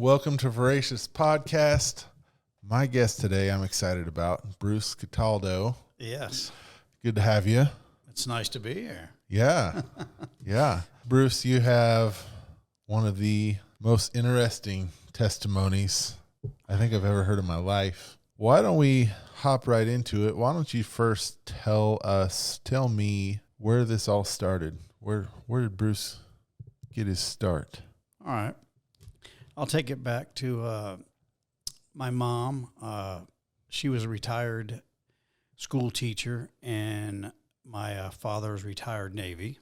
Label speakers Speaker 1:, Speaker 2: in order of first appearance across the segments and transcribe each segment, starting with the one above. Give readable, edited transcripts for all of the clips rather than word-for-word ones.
Speaker 1: Welcome to Voracious Podcast. My guest today I'm excited about, Bruce Cataldo.
Speaker 2: Yes.
Speaker 1: Good to have you.
Speaker 2: It's nice to be here.
Speaker 1: Yeah. Yeah. Bruce, you have one of the most interesting testimonies I think I've ever heard in my life. Why don't we hop right into it? Why don't you first tell me where this all started? Where did Bruce get his start?
Speaker 2: All right. I'll take it back to my mom. She was a retired school teacher, and my father was retired Navy.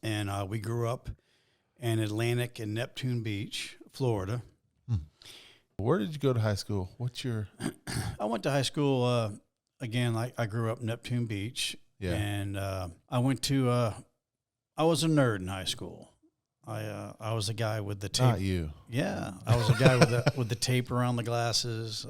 Speaker 2: And we grew up in Atlantic and Neptune Beach, Florida.
Speaker 1: Where did you go to high school?
Speaker 2: I went to high school, again, I grew up in Neptune Beach.
Speaker 1: Yeah.
Speaker 2: And I was a nerd in high school. I was the guy with the tape.
Speaker 1: Not you.
Speaker 2: Yeah, I was the guy with the tape around the glasses.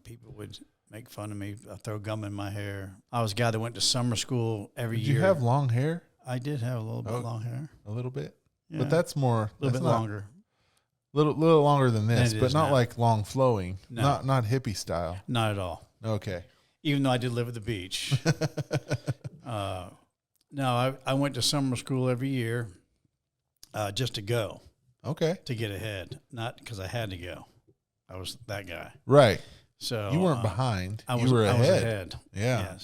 Speaker 2: People would make fun of me. I'd throw gum in my hair. I was a guy that went to summer school every year.
Speaker 1: Did you have long hair?
Speaker 2: I did have a little bit long hair.
Speaker 1: A little bit?
Speaker 2: Yeah.
Speaker 1: But that's more...
Speaker 2: A little bit longer.
Speaker 1: Little longer than this, but not
Speaker 2: now.
Speaker 1: like long flowing.
Speaker 2: No.
Speaker 1: Not hippie style.
Speaker 2: Not at all.
Speaker 1: Okay.
Speaker 2: Even though I did live at the beach. No, I went to summer school every year just to go.
Speaker 1: Okay.
Speaker 2: To get ahead. Not because I had to go. I was that guy.
Speaker 1: Right.
Speaker 2: So
Speaker 1: you weren't behind.
Speaker 2: You
Speaker 1: were ahead.
Speaker 2: I was ahead.
Speaker 1: Yeah.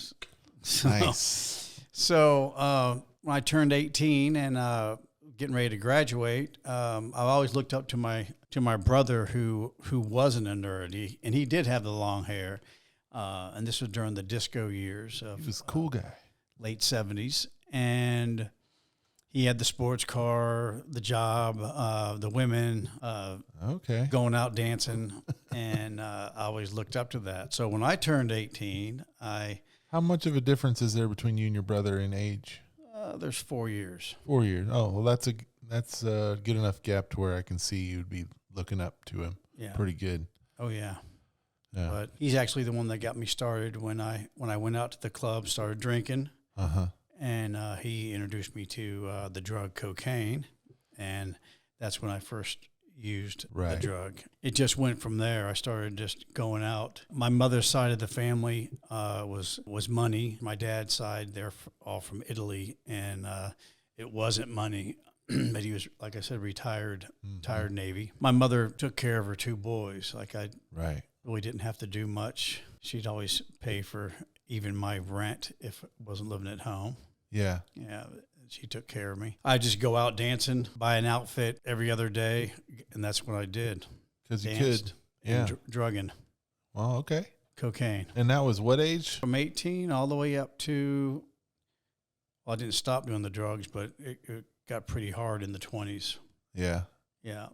Speaker 2: Yes.
Speaker 1: Nice.
Speaker 2: So when I turned 18 and getting ready to graduate, I always looked up to my brother who wasn't a nerd. He did have the long hair, and this was during the disco years of
Speaker 1: he was a cool guy.
Speaker 2: Late 70s, and he had the sports car, the job, the women,
Speaker 1: okay,
Speaker 2: going out dancing, and I always looked up to that. So when I turned 18,
Speaker 1: How much of a difference is there between you and your brother in age?
Speaker 2: There's 4 years.
Speaker 1: 4 years. Oh, well, that's a good enough gap to where I can see you'd be looking up to him.
Speaker 2: Yeah.
Speaker 1: Pretty good.
Speaker 2: Oh yeah.
Speaker 1: Yeah.
Speaker 2: But he's actually the one that got me started when I went out to the club, started drinking.
Speaker 1: Uh-huh.
Speaker 2: And he introduced me to the drug cocaine, and that's when I first used the drug. It just went from there. I started just going out. My mother's side of the family was money. My dad's side, they're all from Italy, and it wasn't money. But he was, like I said, retired Navy. My mother took care of her two boys. Like I really didn't have to do much. She'd always pay for even my rent if I wasn't living at home.
Speaker 1: Yeah.
Speaker 2: Yeah, she took care of me. I'd just go out dancing, buy an outfit every other day, and that's what I did.
Speaker 1: Because you could. Yeah.
Speaker 2: Drugging.
Speaker 1: Well, okay.
Speaker 2: Cocaine.
Speaker 1: And that was what age?
Speaker 2: From 18 all the way up to, well, I didn't stop doing the drugs, but it got pretty hard in the 20s.
Speaker 1: Yeah.
Speaker 2: Yeah.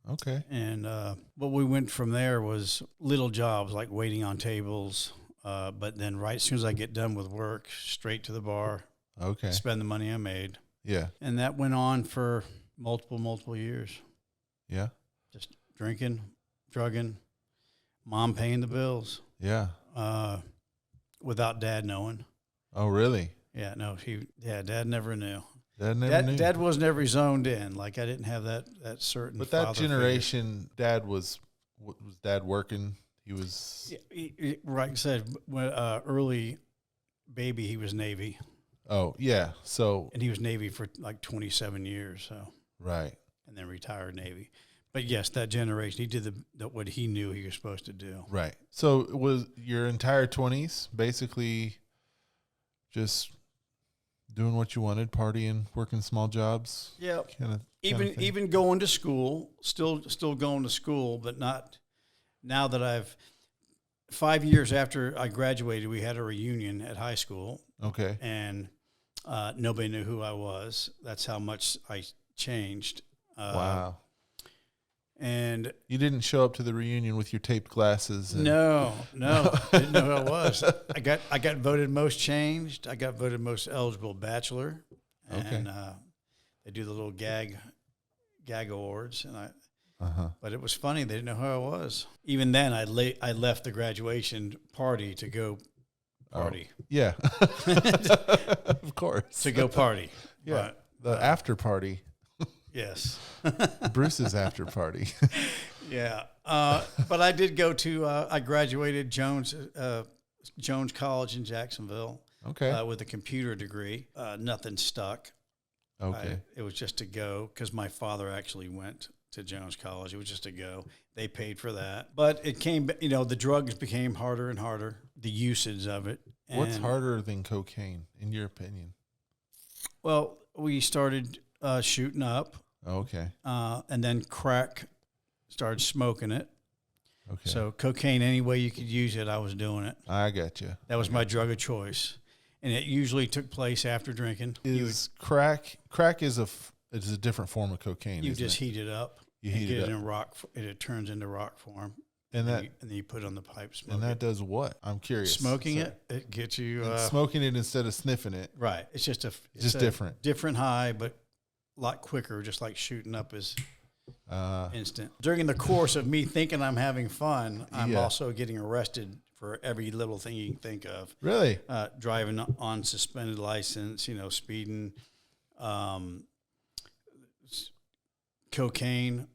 Speaker 1: Okay.
Speaker 2: And what we went from there was little jobs like waiting on tables, but then right as soon as I get done with work, straight to the bar.
Speaker 1: Okay.
Speaker 2: Spend the money I made.
Speaker 1: Yeah.
Speaker 2: And that went on for multiple years.
Speaker 1: Yeah.
Speaker 2: Just drinking, drugging, mom paying the bills.
Speaker 1: Yeah.
Speaker 2: Without dad knowing.
Speaker 1: Oh, really?
Speaker 2: Yeah, no, dad never knew.
Speaker 1: Dad never knew.
Speaker 2: Dad wasn't ever zoned in. Like I didn't have that certain.
Speaker 1: But that generation, figure. Dad was Dad working? He was.
Speaker 2: Yeah, like I said, when early baby, he was Navy.
Speaker 1: Oh, yeah. So.
Speaker 2: And he was Navy for like 27 years. So.
Speaker 1: Right.
Speaker 2: And then retired Navy. But yes, that generation, he did what he knew he was supposed to do.
Speaker 1: Right. So was your entire 20s basically just doing what you wanted, partying, working small jobs?
Speaker 2: Yeah.
Speaker 1: Kind of
Speaker 2: even going to school, still going to school, but not now that 5 years after I graduated, we had a reunion at high school.
Speaker 1: Okay.
Speaker 2: And nobody knew who I was. That's how much I changed.
Speaker 1: Wow.
Speaker 2: And
Speaker 1: you didn't show up to the reunion with your taped glasses.
Speaker 2: No, didn't know who I was. I got voted most changed. I got voted most eligible bachelor. And they do the little gag awards, and But it was funny. They didn't know who I was. Even then, I left the graduation party to go party.
Speaker 1: Oh, yeah, of course.
Speaker 2: To go party.
Speaker 1: Yeah, the after party.
Speaker 2: Yes.
Speaker 1: Bruce's after party.
Speaker 2: Yeah. But I did go to, I graduated Jones College in Jacksonville.
Speaker 1: Okay.
Speaker 2: With a computer degree. Nothing stuck.
Speaker 1: Okay.
Speaker 2: It was just to go because my father actually went to Jones College. It was just to go. They paid for that. But it came, the drugs became harder and harder, the usage of it.
Speaker 1: What's harder than cocaine, in your opinion?
Speaker 2: Well, we started shooting up.
Speaker 1: Okay.
Speaker 2: And then crack, started smoking it.
Speaker 1: Okay.
Speaker 2: So cocaine, any way you could use it, I was doing it.
Speaker 1: I got you.
Speaker 2: That was my drug of choice. And it usually took place after drinking.
Speaker 1: Crack is a different form of cocaine.
Speaker 2: You just heat it up.
Speaker 1: You heat it up.
Speaker 2: in rock. It turns into rock form.
Speaker 1: And
Speaker 2: then you put it on the pipe. Smoke
Speaker 1: and that does what? I'm curious.
Speaker 2: Smoking it gets you
Speaker 1: smoking it instead of sniffing it.
Speaker 2: Right. It's just
Speaker 1: different.
Speaker 2: Different high, but a lot quicker. Just like shooting up is instant. During the course of me thinking I'm having fun, I'm also getting arrested for every little thing you can think of.
Speaker 1: Really?
Speaker 2: Driving on suspended license, speeding, cocaine,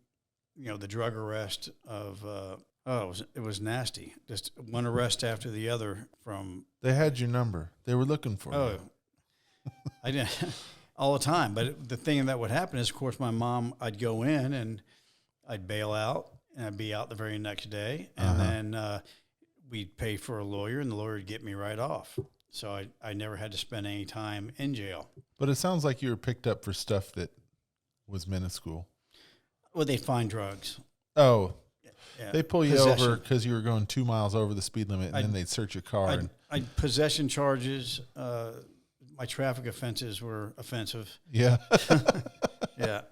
Speaker 2: the drug arrest of, it was nasty. Just one arrest after the other from.
Speaker 1: They had your number. They were looking for you.
Speaker 2: I didn't all the time. But the thing that would happen is, of course, my mom, I'd go in and I'd bail out and I'd be out the very next day. And then, we'd pay for a lawyer, and the lawyer would get me right off. So I never had to spend any time in jail.
Speaker 1: But it sounds like you were picked up for stuff that was minuscule.
Speaker 2: Well, they'd find drugs.
Speaker 1: Oh,
Speaker 2: yeah.
Speaker 1: They pull you over because you were going 2 miles over the speed limit, and then they'd search your car.
Speaker 2: Possession charges. My traffic offenses were offensive.
Speaker 1: Yeah.
Speaker 2: Yeah.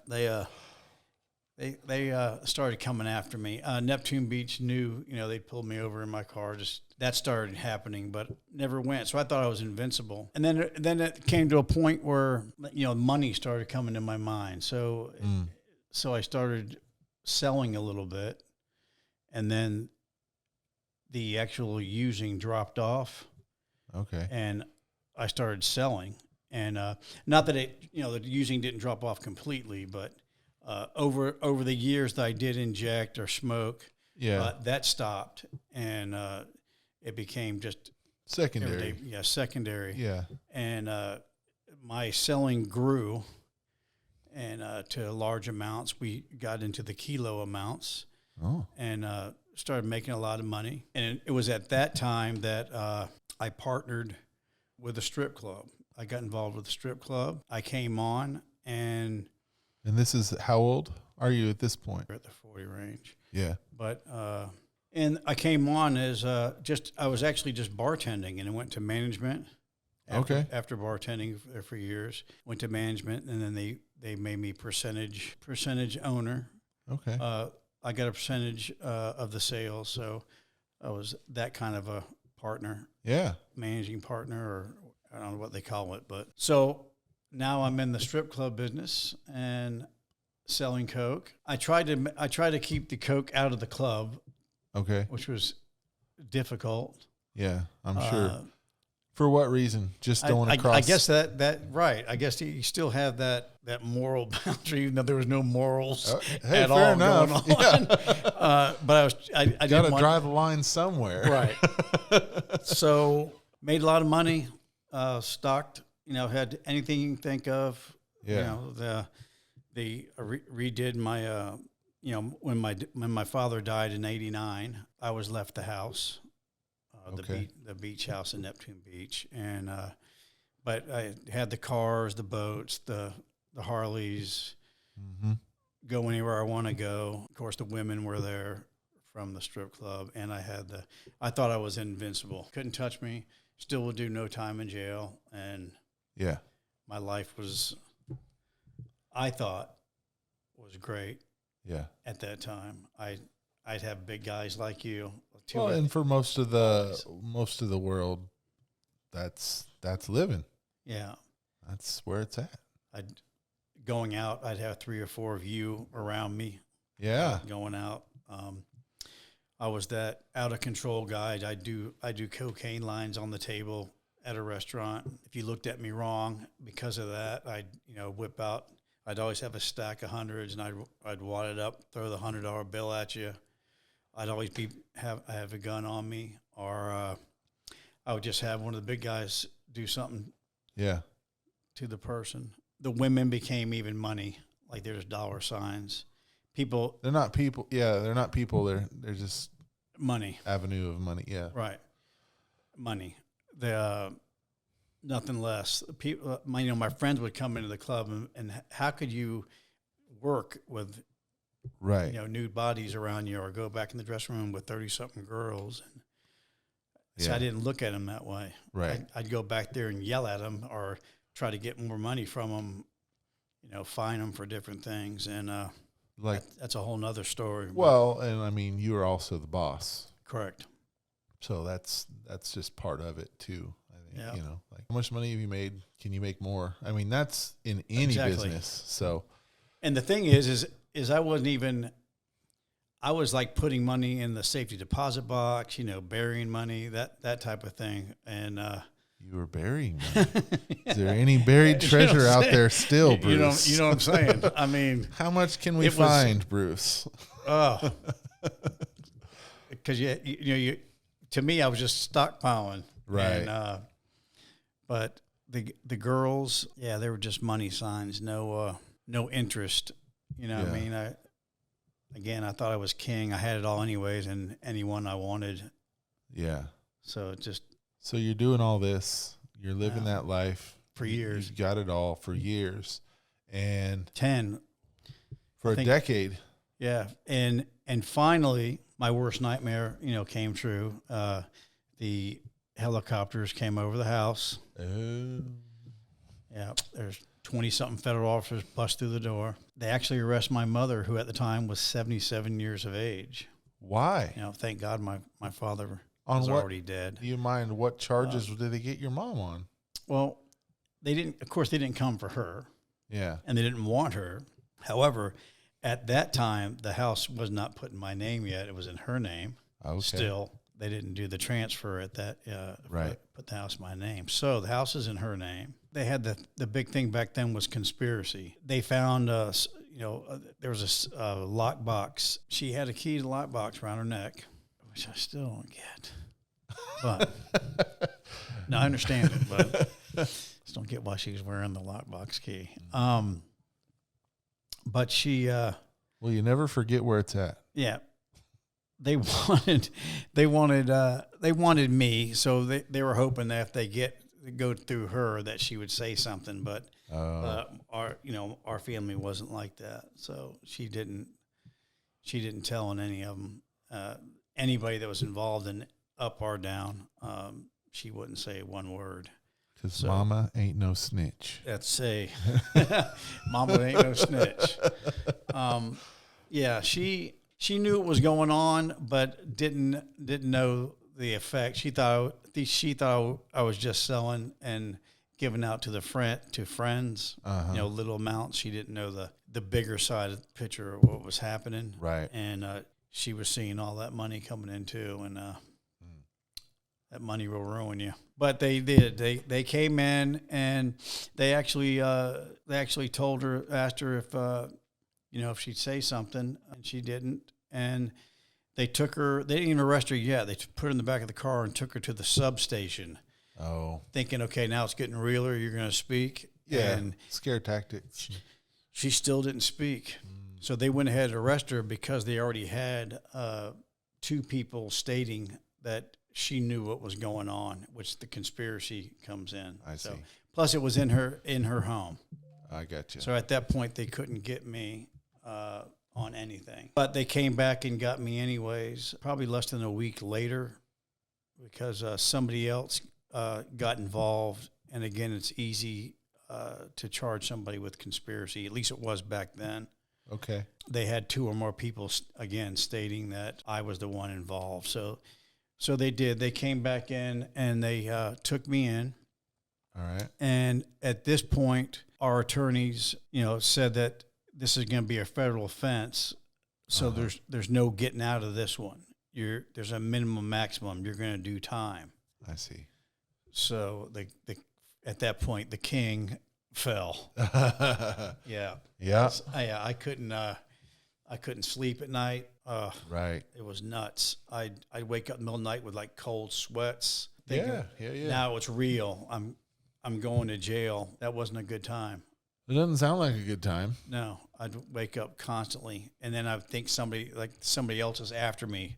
Speaker 2: They started coming after me. Neptune Beach knew, they pulled me over in my car. Just that started happening, but never went. So I thought I was invincible. And then it came to a point where, money started coming to my mind. So I started selling a little bit, and then the actual using dropped off.
Speaker 1: Okay.
Speaker 2: And I started selling, and not that the using didn't drop off completely, but. Over the years that I did inject or smoke, that stopped, and it became just
Speaker 1: secondary.
Speaker 2: Secondary.
Speaker 1: Yeah.
Speaker 2: And my selling grew, and to large amounts. We got into the kilo amounts, and started making a lot of money. And it was at that time that I partnered with a strip club. I got involved with a strip club. I came on and.
Speaker 1: And this is, how old are you at this point?
Speaker 2: We're at the 40 range.
Speaker 1: Yeah.
Speaker 2: But, and I came on as I was actually just bartending, and I went to management. After bartending there for years, went to management, and then they made me percentage owner.
Speaker 1: Okay.
Speaker 2: I got a percentage of the sales, so I was that kind of a partner.
Speaker 1: Yeah.
Speaker 2: Managing partner, or I don't know what they call it, but so. Now I'm in the strip club business and selling coke. I tried to keep the coke out of the club. Okay. Which was difficult.
Speaker 1: Yeah, I'm sure. For what reason? Just don't want to cross.
Speaker 2: I guess that right. I guess you still have that moral boundary, even though there was no morals at all going on. Yeah. But I
Speaker 1: got to draw the line somewhere.
Speaker 2: Right. So made a lot of money. Stocked. Had anything you can think of. Yeah. Redid my, when my father died in '89, I was left the house, the beach house in Neptune Beach, and but I had the cars, the boats, the Harleys, go anywhere I want to go. Of course, the women were there from the strip club, and I thought I was invincible. Couldn't touch me. Still would do no time in jail, and.
Speaker 1: Yeah.
Speaker 2: My life was, I thought, was great.
Speaker 1: Yeah.
Speaker 2: At that time, I'd have big guys like you.
Speaker 1: Well, and for most of the world, that's living.
Speaker 2: Yeah.
Speaker 1: That's where it's at.
Speaker 2: Going out, I'd have 3 or 4 of you around me.
Speaker 1: Yeah.
Speaker 2: Going out. I was that out of control guy. I do cocaine lines on the table at a restaurant. If you looked at me wrong because of that, I'd whip out. I'd always have a stack of hundreds, and I'd wad it up, throw the $100 bill at you. I'd always have a gun on me, or I would just have one of the big guys do something.
Speaker 1: Yeah.
Speaker 2: To the person. The women became even money. Like there's dollar signs. People.
Speaker 1: They're not people. Yeah, they're not people. They're just
Speaker 2: money.
Speaker 1: Avenue of money. Yeah.
Speaker 2: Right. Money. The nothing less. People. My friends would come into the club, and how could you work with,
Speaker 1: right,
Speaker 2: nude bodies around you, or go back in the dressing room with 30-something girls? And so
Speaker 1: yeah.
Speaker 2: I didn't look at them that way.
Speaker 1: Right.
Speaker 2: I'd go back there and yell at them, or try to get more money from them, fine them for different things. And that's a whole nother story.
Speaker 1: Well, and I mean, you are also the boss.
Speaker 2: Correct.
Speaker 1: So that's just part of it too. I think,
Speaker 2: Yeah.
Speaker 1: like how much money have you made? Can you make more? I mean, that's in any business. So,
Speaker 2: and the thing is I wasn't even, I was like putting money in the safety deposit box, burying money, that type of thing. And,
Speaker 1: you were burying money. Is there any buried treasure out there still, Bruce?
Speaker 2: You know what I'm saying? I mean,
Speaker 1: how much can we find, Bruce?
Speaker 2: Oh, because you to me, I was just stockpiling,
Speaker 1: right?
Speaker 2: And, but the girls, they were just money signs, no interest. What I mean? I thought I was king. I had it all anyways, and anyone I wanted.
Speaker 1: Yeah.
Speaker 2: So it just.
Speaker 1: So you're doing all this. You're living that life
Speaker 2: for years.
Speaker 1: You got it all for years, and
Speaker 2: 10
Speaker 1: for a decade.
Speaker 2: Yeah, and finally, my worst nightmare, came true. The helicopters came over the house.
Speaker 1: Oh.
Speaker 2: Yeah, there's 20-something federal officers bust through the door. They actually arrest my mother, who at the time was 77 years of age.
Speaker 1: Why?
Speaker 2: Thank God my father was already dead.
Speaker 1: Do you mind what charges did they get your mom on?
Speaker 2: Well, they didn't come for her.
Speaker 1: Yeah.
Speaker 2: And they didn't want her. However, at that time, the house was not put in my name yet. It was in her name.
Speaker 1: Okay.
Speaker 2: Still, they didn't do the transfer at that.
Speaker 1: Right.
Speaker 2: Put the house in my name. So the house is in her name. They had the big thing back then was conspiracy. They found there was a lockbox. She had a key to the lockbox around her neck, which I still don't get. But no, I understand it, but just don't get why she was wearing the lockbox key. But she. Well,
Speaker 1: you never forget where it's at.
Speaker 2: Yeah, they wanted me, so they were hoping that if they go through her that she would say something, but our family wasn't like that, so she didn't tell on any of them, anybody that was involved in up or down. She wouldn't say one word.
Speaker 1: Because mama ain't no snitch.
Speaker 2: That's mama ain't no snitch. Yeah, she knew what was going on, but didn't know the effect. She thought I was just selling and giving out to friends, little amounts. She didn't know the bigger side of the picture of what was happening.
Speaker 1: Right.
Speaker 2: And she was seeing all that money coming in too, and that money will ruin you. But they did. They came in and they actually told her, asked her if she'd say something, and she didn't. And they took her. They didn't even arrest her yet. They put her in the back of the car and took her to the substation.
Speaker 1: Oh,
Speaker 2: thinking, okay, now it's getting realer. You're going to speak.
Speaker 1: Yeah,
Speaker 2: and
Speaker 1: scare tactics.
Speaker 2: She still didn't speak. So they went ahead and arrested her because they already had two people stating that she knew what was going on, which the conspiracy comes in.
Speaker 1: I see.
Speaker 2: Plus, it was in her home.
Speaker 1: I got you.
Speaker 2: So at that point, they couldn't get me on anything. But they came back and got me anyways, probably less than a week later, because somebody else got involved. And again, it's easy to charge somebody with conspiracy. At least it was back then.
Speaker 1: Okay.
Speaker 2: They had two or more people, again, stating that I was the one involved. So they did. They came back in and they took me in.
Speaker 1: All right.
Speaker 2: And at this point, our attorneys, said that this is going to be a federal offense. So there's no getting out of this one. There's a minimum maximum. You're going to do time.
Speaker 1: I see.
Speaker 2: So at that point, the king fell. Yeah.
Speaker 1: Yeah.
Speaker 2: I couldn't sleep at night.
Speaker 1: Right.
Speaker 2: It was nuts. I'd wake up in the middle of the night with like cold sweats. Thinking,
Speaker 1: Yeah.
Speaker 2: now it's real. I'm going to jail. That wasn't a good time.
Speaker 1: It doesn't sound like a good time.
Speaker 2: No, I'd wake up constantly, and then I would think somebody else is after me.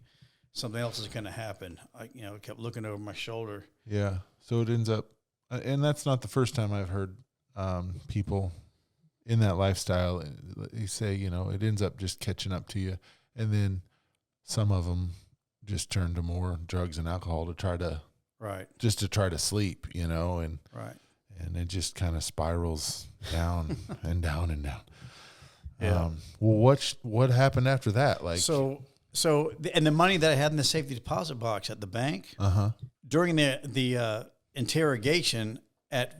Speaker 2: Something else is going to happen. I kept looking over my shoulder.
Speaker 1: Yeah. So it ends up, and that's not the first time I've heard people in that lifestyle. They say, it ends up just catching up to you, and then some of them just turn to more drugs and alcohol to try to, just to try to sleep, and
Speaker 2: right.
Speaker 1: And it just kind of spirals down and down and down.
Speaker 2: Yeah.
Speaker 1: Well, what happened after that?
Speaker 2: And the money that I had in the safety deposit box at the bank, during the interrogation,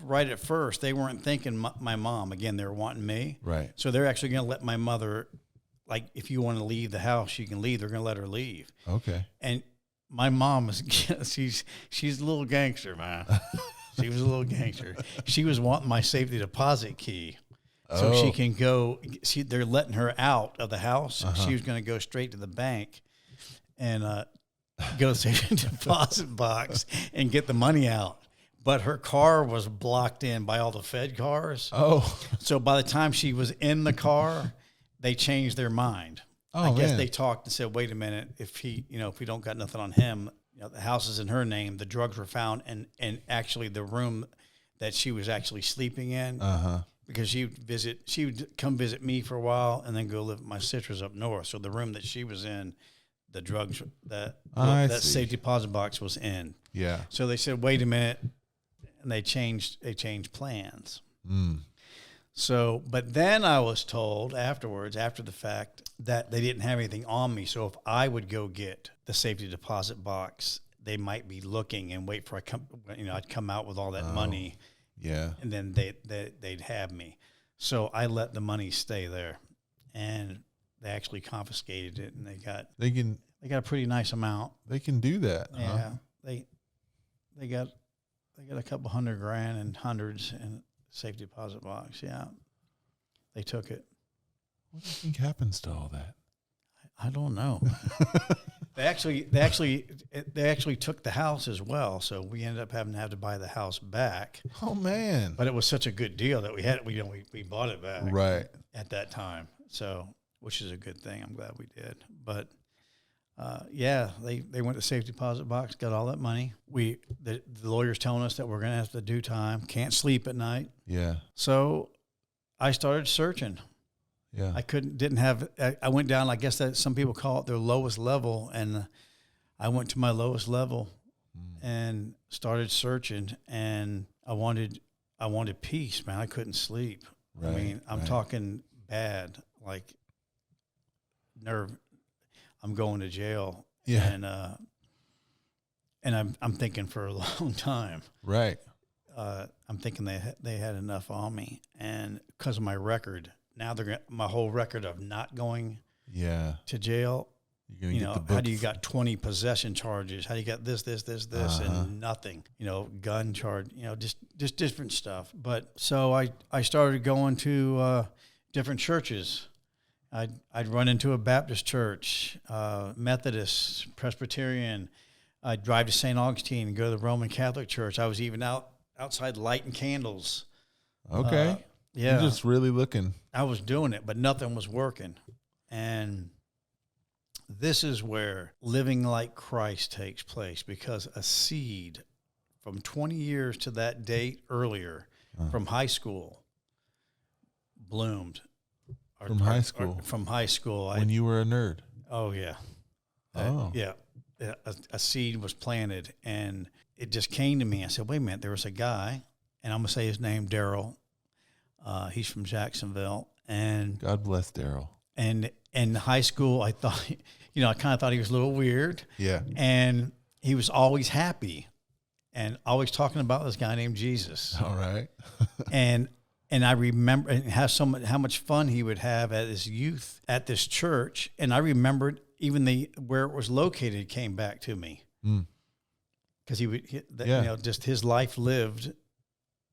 Speaker 2: right at first, they weren't thinking my mom. Again, they were wanting me.
Speaker 1: Right.
Speaker 2: So they're actually going to let my mother, like, if you want to leave the house, you can leave. They're going to let her leave.
Speaker 1: Okay.
Speaker 2: And my mom she's a little gangster, man. She was a little gangster. She was wanting my safety deposit key. So she can go, they're letting her out of the house. She was going to go straight to the bank and go to the deposit box and get the money out. But her car was blocked in by all the Fed cars.
Speaker 1: Oh.
Speaker 2: So by the time she was in the car, they changed their mind.
Speaker 1: Oh,
Speaker 2: I guess
Speaker 1: man.
Speaker 2: they talked and said, wait a minute, if we don't got nothing on him, the house is in her name, the drugs were found, and actually the room that she was actually sleeping in, because she would come visit me for a while and then go live with my sisters up north. So the room that she was in, the drugs that safe deposit box was in.
Speaker 1: Yeah.
Speaker 2: So they said, wait a minute, and they changed plans. So, but then I was told afterwards, after the fact, that they didn't have anything on me. So if I would go get the safety deposit box, they might be looking and wait for I'd come out with all that money.
Speaker 1: Yeah.
Speaker 2: And then they'd have me. So I let the money stay there, and they actually confiscated it, and they got a pretty nice amount.
Speaker 1: They can do that.
Speaker 2: Yeah. They got a couple $100,000 and hundreds in safety deposit box. Yeah. They took it.
Speaker 1: What do you think happens to all that?
Speaker 2: I don't know. They actually took the house as well, so we ended up having to buy the house back.
Speaker 1: Oh man!
Speaker 2: But it was such a good deal that we had it. We bought it back
Speaker 1: right
Speaker 2: at that time. So, which is a good thing. I'm glad we did. But they went to safety deposit box, got all that money. The lawyer's telling us that we're going to have to do time. Can't sleep at night.
Speaker 1: Yeah.
Speaker 2: So, I started searching.
Speaker 1: Yeah.
Speaker 2: I went down, I guess that some people call it their lowest level, and I went to my lowest level and started searching, and I wanted peace, man. I couldn't sleep.
Speaker 1: Right,
Speaker 2: I mean, I'm talking bad, like nerve. I'm going to jail.
Speaker 1: Yeah.
Speaker 2: And I'm thinking for a long time.
Speaker 1: Right.
Speaker 2: I'm thinking they had enough on me, and because of my record. Now my whole record of not going to jail. How do you got 20 possession charges? How do you got this, and nothing? Gun charge. Just different stuff. But so I started going to different churches. I'd run into a Baptist church, Methodist, Presbyterian. I'd drive to St. Augustine and go to the Roman Catholic Church. I was even outside lighting candles.
Speaker 1: Okay.
Speaker 2: Yeah.
Speaker 1: You're just really looking.
Speaker 2: I was doing it, but nothing was working. And this is where living like Christ takes place, because a seed from 20 years to that date earlier from high school bloomed.
Speaker 1: From high school?
Speaker 2: From high school.
Speaker 1: When you were a nerd?
Speaker 2: Oh, yeah. Yeah. A seed was planted, and it just came to me. I said, wait a minute, there was a guy, and I'm going to say his name, Daryl. He's from Jacksonville, and
Speaker 1: God bless Daryl.
Speaker 2: And in high school, I thought, I kind of thought he was a little weird.
Speaker 1: Yeah.
Speaker 2: And he was always happy, and always talking about this guy named Jesus.
Speaker 1: All right.
Speaker 2: and I remember how much fun he would have at his youth at this church, and I remembered even where it was located came back to me, because just his life lived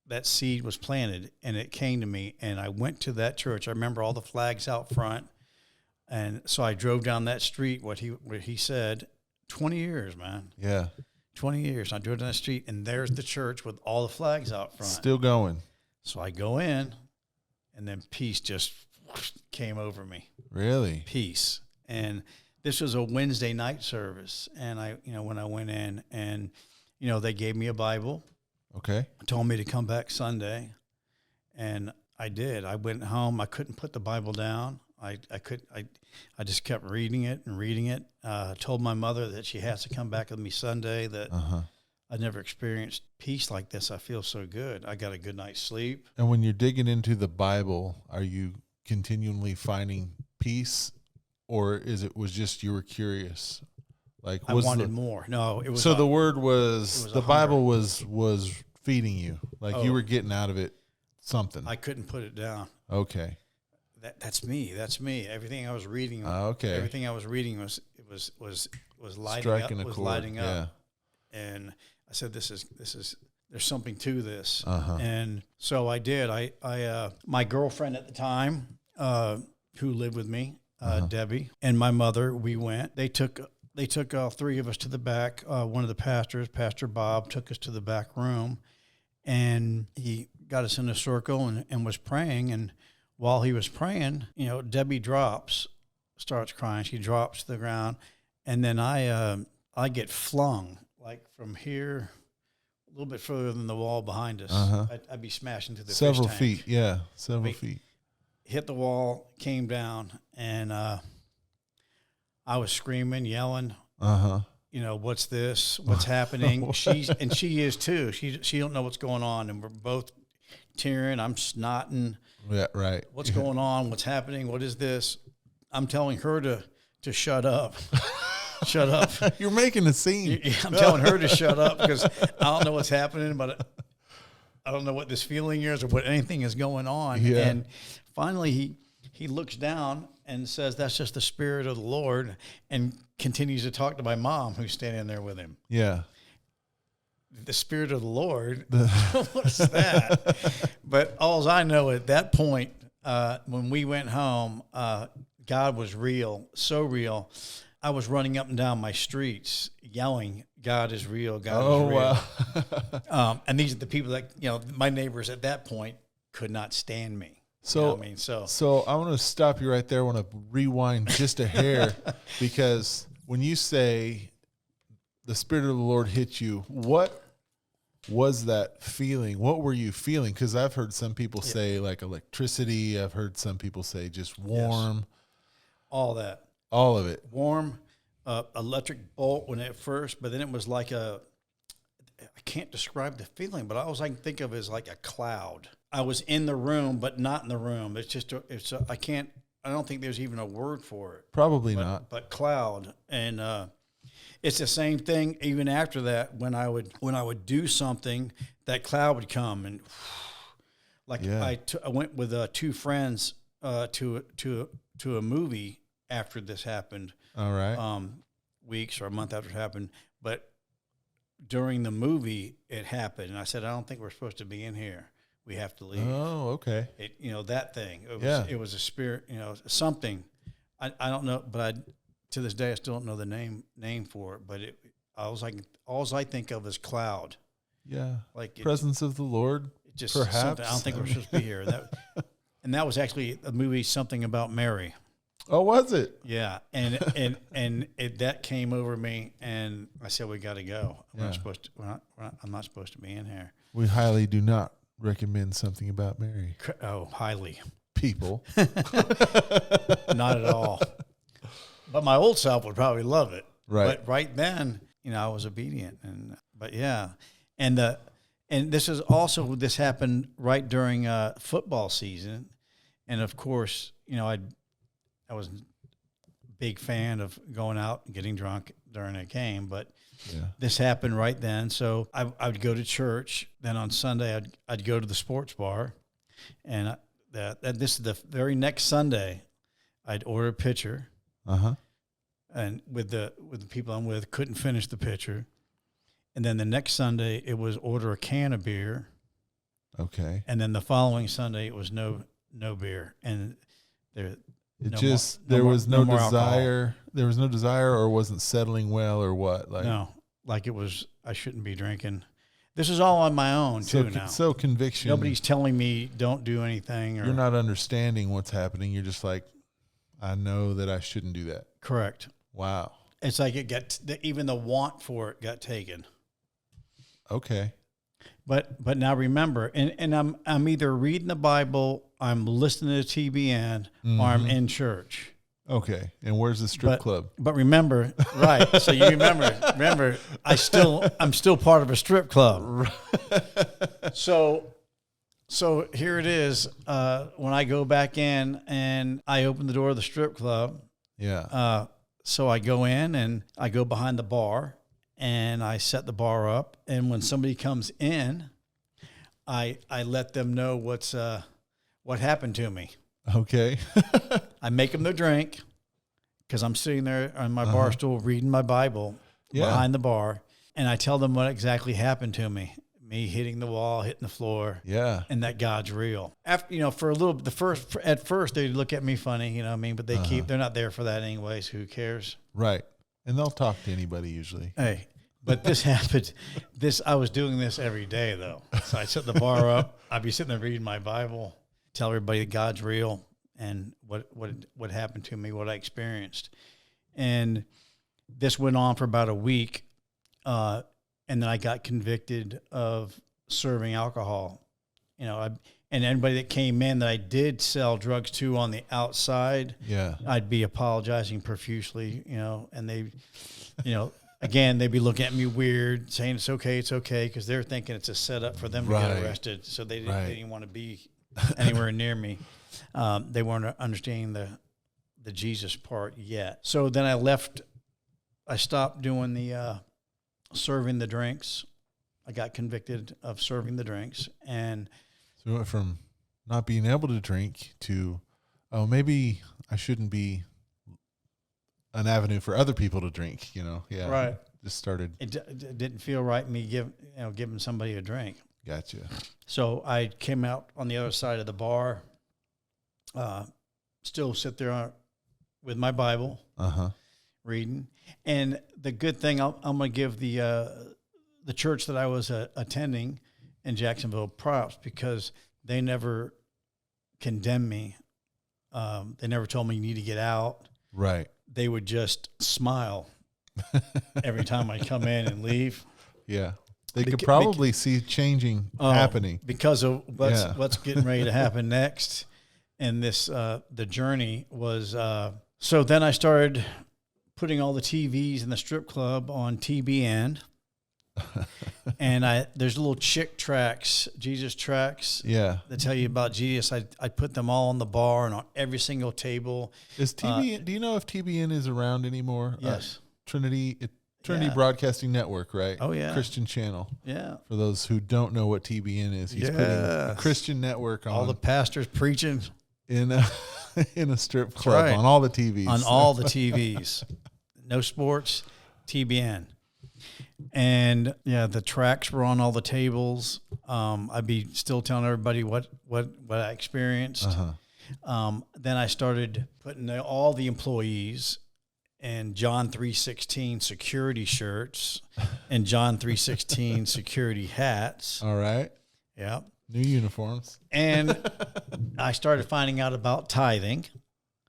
Speaker 2: that seed was planted, and it came to me, and I went to that church. I remember all the flags out front, and so I drove down that street. What he said, 20 years, man.
Speaker 1: Yeah.
Speaker 2: 20 years. I drove down the street, and there's the church with all the flags out front.
Speaker 1: Still going.
Speaker 2: So I go in, and then peace just came over me.
Speaker 1: Really?
Speaker 2: Peace. And this was a Wednesday night service, and when I went in, and they gave me a Bible.
Speaker 1: Okay.
Speaker 2: Told me to come back Sunday, and I did. I went home. I couldn't put the Bible down. I just kept reading it and reading it. Told my mother that she has to come back with me Sunday, that I never experienced peace like this. I feel so good. I got a good night's sleep.
Speaker 1: And when you're digging into the Bible, are you continually finding peace, or was just you were curious? Like,
Speaker 2: I wanted more. No, it was.
Speaker 1: So the word was the Bible was feeding you. Like you were getting out of it something.
Speaker 2: I couldn't put it down.
Speaker 1: Okay.
Speaker 2: That's me. That's me. Everything I was reading.
Speaker 1: Okay.
Speaker 2: Everything I was reading was lighting
Speaker 1: striking
Speaker 2: up.
Speaker 1: A
Speaker 2: was
Speaker 1: chord.
Speaker 2: lighting up.
Speaker 1: Yeah.
Speaker 2: And I said, "This is. There's something to this."
Speaker 1: Uh-huh.
Speaker 2: And so I did. I my girlfriend at the time, who lived with me, Debbie, and my mother. We went. They took all three of us to the back. One of the pastors, Pastor Bob, took us to the back room, and he got us in a circle and was praying. And while he was praying, Debbie starts crying. She drops to the ground, and then I get flung like from here, a little bit further than the wall behind us. I'd be smashing to the
Speaker 1: several
Speaker 2: fish tank.
Speaker 1: feet. Yeah, several feet.
Speaker 2: Hit the wall, came down, and I was screaming, yelling. What's this? What's happening? She is too. She don't know what's going on, and we're both tearing. I'm snotting.
Speaker 1: Yeah, right.
Speaker 2: What's going on? What's happening? What is this? I'm telling her to shut up. Shut up.
Speaker 1: You're making a scene.
Speaker 2: I'm telling her to shut up because I don't know what's happening, but I don't know what this feeling is or what anything is going on.
Speaker 1: Yeah.
Speaker 2: And finally he looks down and says, "That's just the Spirit of the Lord," and continues to talk to my mom, who's standing there with him.
Speaker 1: Yeah.
Speaker 2: The Spirit of the Lord. What's that? But all I know at that point, when we went home, God was real, so real. I was running up and down my streets yelling, "God is real, God is real."
Speaker 1: Wow.
Speaker 2: And these are the people that, my neighbors at that point could not stand me.
Speaker 1: So, So I want to stop you right there. I want to rewind just a hair because when you say the Spirit of the Lord hit you, what was that feeling? What were you feeling? Because I've heard some people say like electricity. I've heard some people say just warm.
Speaker 2: Yes. All that.
Speaker 1: All of it.
Speaker 2: Warm, electric bolt when at first, but then it was like I can't describe the feeling, but all I can think of is like a cloud. I was in the room, but not in the room. It's just, I don't think there's even a word for it.
Speaker 1: Probably not.
Speaker 2: But cloud. And it's the same thing even after that when I would do something, that cloud would come. And I went with two friends to a movie after this happened.
Speaker 1: All right.
Speaker 2: Weeks or a month after it happened. But during the movie, it happened. And I said, "I don't think we're supposed to be in here. We have to leave."
Speaker 1: Oh, okay.
Speaker 2: That thing. It was a spirit, something. I don't know, but to this day, I still don't know the name for it. But all I think of is cloud.
Speaker 1: Yeah.
Speaker 2: Like
Speaker 1: presence of the Lord.
Speaker 2: Just
Speaker 1: perhaps.
Speaker 2: I don't think we're supposed to be here. And that was actually a movie, Something About Mary.
Speaker 1: Oh, was it?
Speaker 2: Yeah, and that came over me, and I said, "We got to go. I'm not supposed to be in here."
Speaker 1: We highly do not recommend Something About Mary.
Speaker 2: Oh, highly.
Speaker 1: People.
Speaker 2: Not at all. But my old self would probably love it.
Speaker 1: Right.
Speaker 2: But right then, I was obedient, and this happened right during football season, and of course, I was a big fan of going out and getting drunk during a game, but this happened right then. So I would go to church. Then on Sunday, I'd go to the sports bar, and this is the very next Sunday, I'd order a pitcher. And with the people I'm with, couldn't finish the pitcher. And then the next Sunday, it was order a can of beer.
Speaker 1: Okay.
Speaker 2: And then the following Sunday, it was no beer. And there
Speaker 1: was no
Speaker 2: more
Speaker 1: desire.
Speaker 2: alcohol.
Speaker 1: There was no desire, or wasn't settling well, or what? Like,
Speaker 2: no, like it was, I shouldn't be drinking. This is all on my own too now.
Speaker 1: So conviction.
Speaker 2: Nobody's telling me don't do anything.
Speaker 1: You're not understanding what's happening. You're just like, I know that I shouldn't do that.
Speaker 2: Correct.
Speaker 1: Wow.
Speaker 2: It's like even the want for it got taken.
Speaker 1: Okay.
Speaker 2: But now remember, and I'm either reading the Bible, I'm listening to TBN, or I'm in church.
Speaker 1: Okay. And where's the strip club?
Speaker 2: But remember, right? So you remember, I'm still part of a strip club. So here it is. When I go back in and I open the door of the strip club.
Speaker 1: Yeah.
Speaker 2: So I go in and I go behind the bar and I set the bar up. And when somebody comes in, I let them know what happened to me.
Speaker 1: Okay.
Speaker 2: I make them their drink because I'm sitting there on my bar stool reading my Bible behind the bar, and I tell them what exactly happened to me. Me hitting the wall, hitting the floor.
Speaker 1: Yeah.
Speaker 2: And that God's real. After, for a little, at first they look at me funny, but they're not there for that anyways. Who cares?
Speaker 1: Right. And they'll talk to anybody usually.
Speaker 2: Hey, but this happened. I was doing this every day though. So I set the bar up. I'd be sitting there reading my Bible, tell everybody that God's real and what happened to me, what I experienced. And this went on for about a week. And then I got convicted of serving alcohol. And anybody that came in that I did sell drugs to on the outside, I'd be apologizing profusely, and they, again, they'd be looking at me weird, saying it's okay, because they're thinking it's a setup for them to get arrested. So they didn't want to be anywhere near me. They weren't understanding the Jesus part yet. So then I stopped doing the serving the drinks. I got convicted of serving the drinks. And
Speaker 1: so we went from not being able to drink to, maybe I shouldn't be an avenue for other people to drink, Yeah.
Speaker 2: Right.
Speaker 1: Just started.
Speaker 2: It didn't feel right me giving somebody a drink.
Speaker 1: Gotcha.
Speaker 2: So I came out on the other side of the bar, still sit there with my Bible, reading. And the good thing, I'm going to give the church that I was attending in Jacksonville props, because they never condemned me. They never told me you need to get out.
Speaker 1: Right.
Speaker 2: They would just smile every time I come in and leave.
Speaker 1: Yeah. They could probably see changing happening
Speaker 2: because of what's getting ready to happen next. And this, the journey was, so then I started putting all the TVs in the strip club on TBN. And there's little chick tracks, Jesus tracks.
Speaker 1: Yeah.
Speaker 2: That tell you about Jesus. I put them all on the bar and on every single table.
Speaker 1: Is TBN, do you know if TBN is around anymore?
Speaker 2: Yes.
Speaker 1: Trinity Broadcasting Network, right?
Speaker 2: Oh, yeah.
Speaker 1: Christian channel.
Speaker 2: Yeah.
Speaker 1: For those who don't know what TBN is, he's putting a Christian network on.
Speaker 2: All the pastors preaching.
Speaker 1: In a strip club, on all the TVs.
Speaker 2: On all the TVs. No sports, TBN. And the tracks were on all the tables. I'd be still telling everybody what I experienced. Then I started putting all the employees in John 3:16 security shirts and John 3:16 security hats.
Speaker 1: All right.
Speaker 2: Yeah.
Speaker 1: New uniforms.
Speaker 2: And I started finding out about tithing.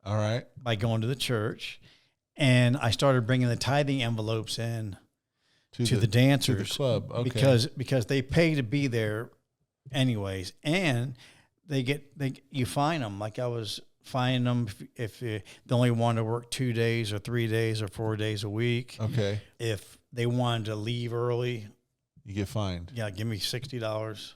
Speaker 1: All right.
Speaker 2: By going to the church. And I started bringing the tithing envelopes in to the dancers,
Speaker 1: to the club.
Speaker 2: Okay. Because they pay to be there anyways. And you fine them. Like I was fining them if they only wanted to work 2 days or 3 days or 4 days a week.
Speaker 1: Okay.
Speaker 2: If they wanted to leave early,
Speaker 1: you get fined.
Speaker 2: Yeah. Give me $60.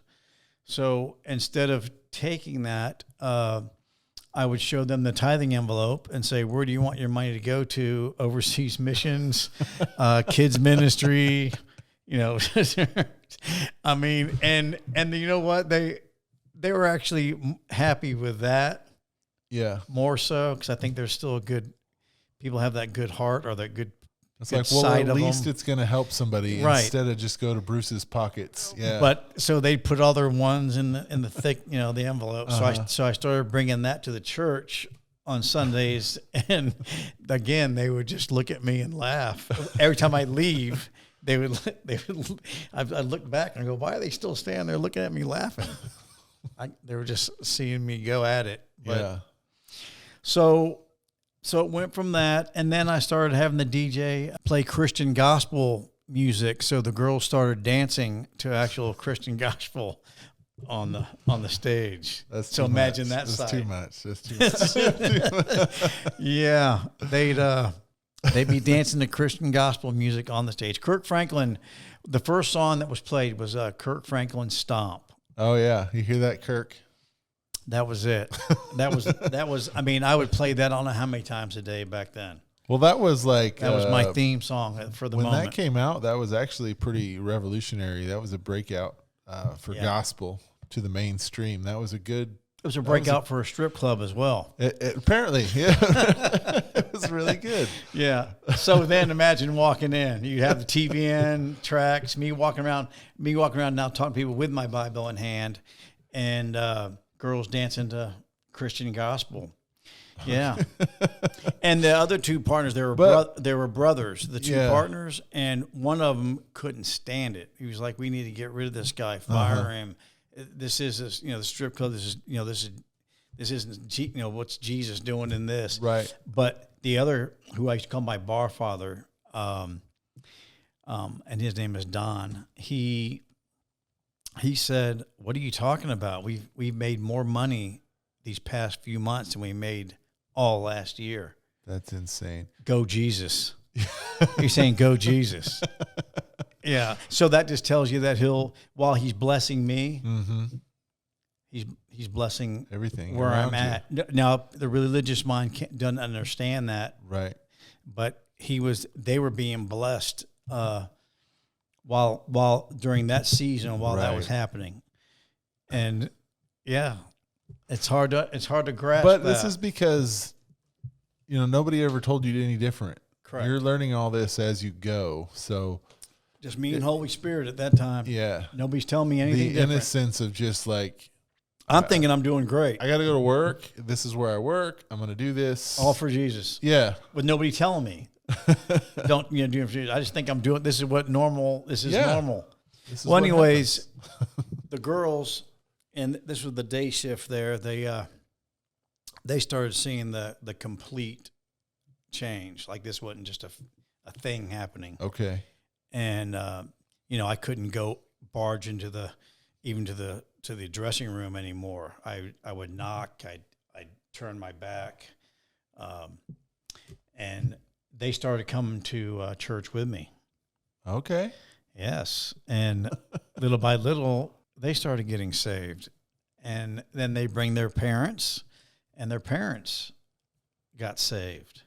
Speaker 2: So instead of taking that, I would show them the tithing envelope and say, where do you want your money to go to? Overseas missions, kids ministry, I mean, and you know what? They were actually happy with that.
Speaker 1: Yeah.
Speaker 2: More so, because I think there's still people have that good heart or that good
Speaker 1: It's like, well, at least it's going to help somebody instead of just go to Bruce's pockets. Yeah.
Speaker 2: But so they put all their ones in the thick, the envelope. So I started bringing that to the church on Sundays, and again they would just look at me and laugh. Every time I leave, I'd look back and I go, why are they still standing there looking at me laughing? They were just seeing me go at it. But,
Speaker 1: yeah.
Speaker 2: So it went from that, and then I started having the DJ play Christian gospel music. So the girls started dancing to actual Christian gospel on the stage. So imagine that side.
Speaker 1: That's too much.
Speaker 2: Yeah, they'd be dancing to Christian gospel music on the stage. Kirk Franklin, the first song that was played was Kirk Franklin's "Stomp."
Speaker 1: Oh yeah, you hear that, Kirk?
Speaker 2: That was it. That was. I mean, I would play that I don't know how many times a day back then.
Speaker 1: Well, that was
Speaker 2: my theme song for the moment.
Speaker 1: When that came out, that was actually pretty revolutionary. That was a breakout for gospel to the mainstream. That was a good.
Speaker 2: It was a breakout for a strip club as well.
Speaker 1: Apparently, yeah. It was really good.
Speaker 2: Yeah. So then imagine walking in. You have the TVN tracks, me walking around now talking to people with my Bible in hand, and girls dancing to Christian gospel. Yeah. And the other two partners, they were brothers, the two partners, and one of them couldn't stand it. He was like, we need to get rid of this guy, fire him. This is the strip club. This isn't what's Jesus doing in this,
Speaker 1: right?
Speaker 2: But the other, who I used to call my bar father, and his name is Don. He said, "What are you talking about? We've made more money these past few months than we made all last year."
Speaker 1: That's insane.
Speaker 2: Go Jesus! You're saying go Jesus? Yeah. So that just tells you that while he's blessing me, he's blessing
Speaker 1: everything
Speaker 2: where I'm at. You. Now, the religious mind doesn't understand that.
Speaker 1: Right.
Speaker 2: But they were being blessed while during that season while that was happening. And yeah, it's hard to grasp.
Speaker 1: But this is because nobody ever told you any different.
Speaker 2: Correct.
Speaker 1: You're learning all this as you go. So
Speaker 2: just me and Holy Spirit at that time.
Speaker 1: Yeah.
Speaker 2: Nobody's telling me anything different.
Speaker 1: The innocence of just like,
Speaker 2: I'm thinking I'm doing great.
Speaker 1: I got to go to work. This is where I work. I'm going to do this.
Speaker 2: All for Jesus.
Speaker 1: Yeah.
Speaker 2: With nobody telling me. Don't do it for Jesus. I just think I'm doing, this is normal. Well, anyways, the girls, and this was the day shift there, they started seeing the complete change. Like this wasn't just a thing happening.
Speaker 1: Okay.
Speaker 2: And I couldn't go barge into the dressing room anymore. I would knock. I'd turn my back, and they started coming to church with me.
Speaker 1: Okay.
Speaker 2: Yes, and little by little they started getting saved, and then they bring their parents, and their parents got saved.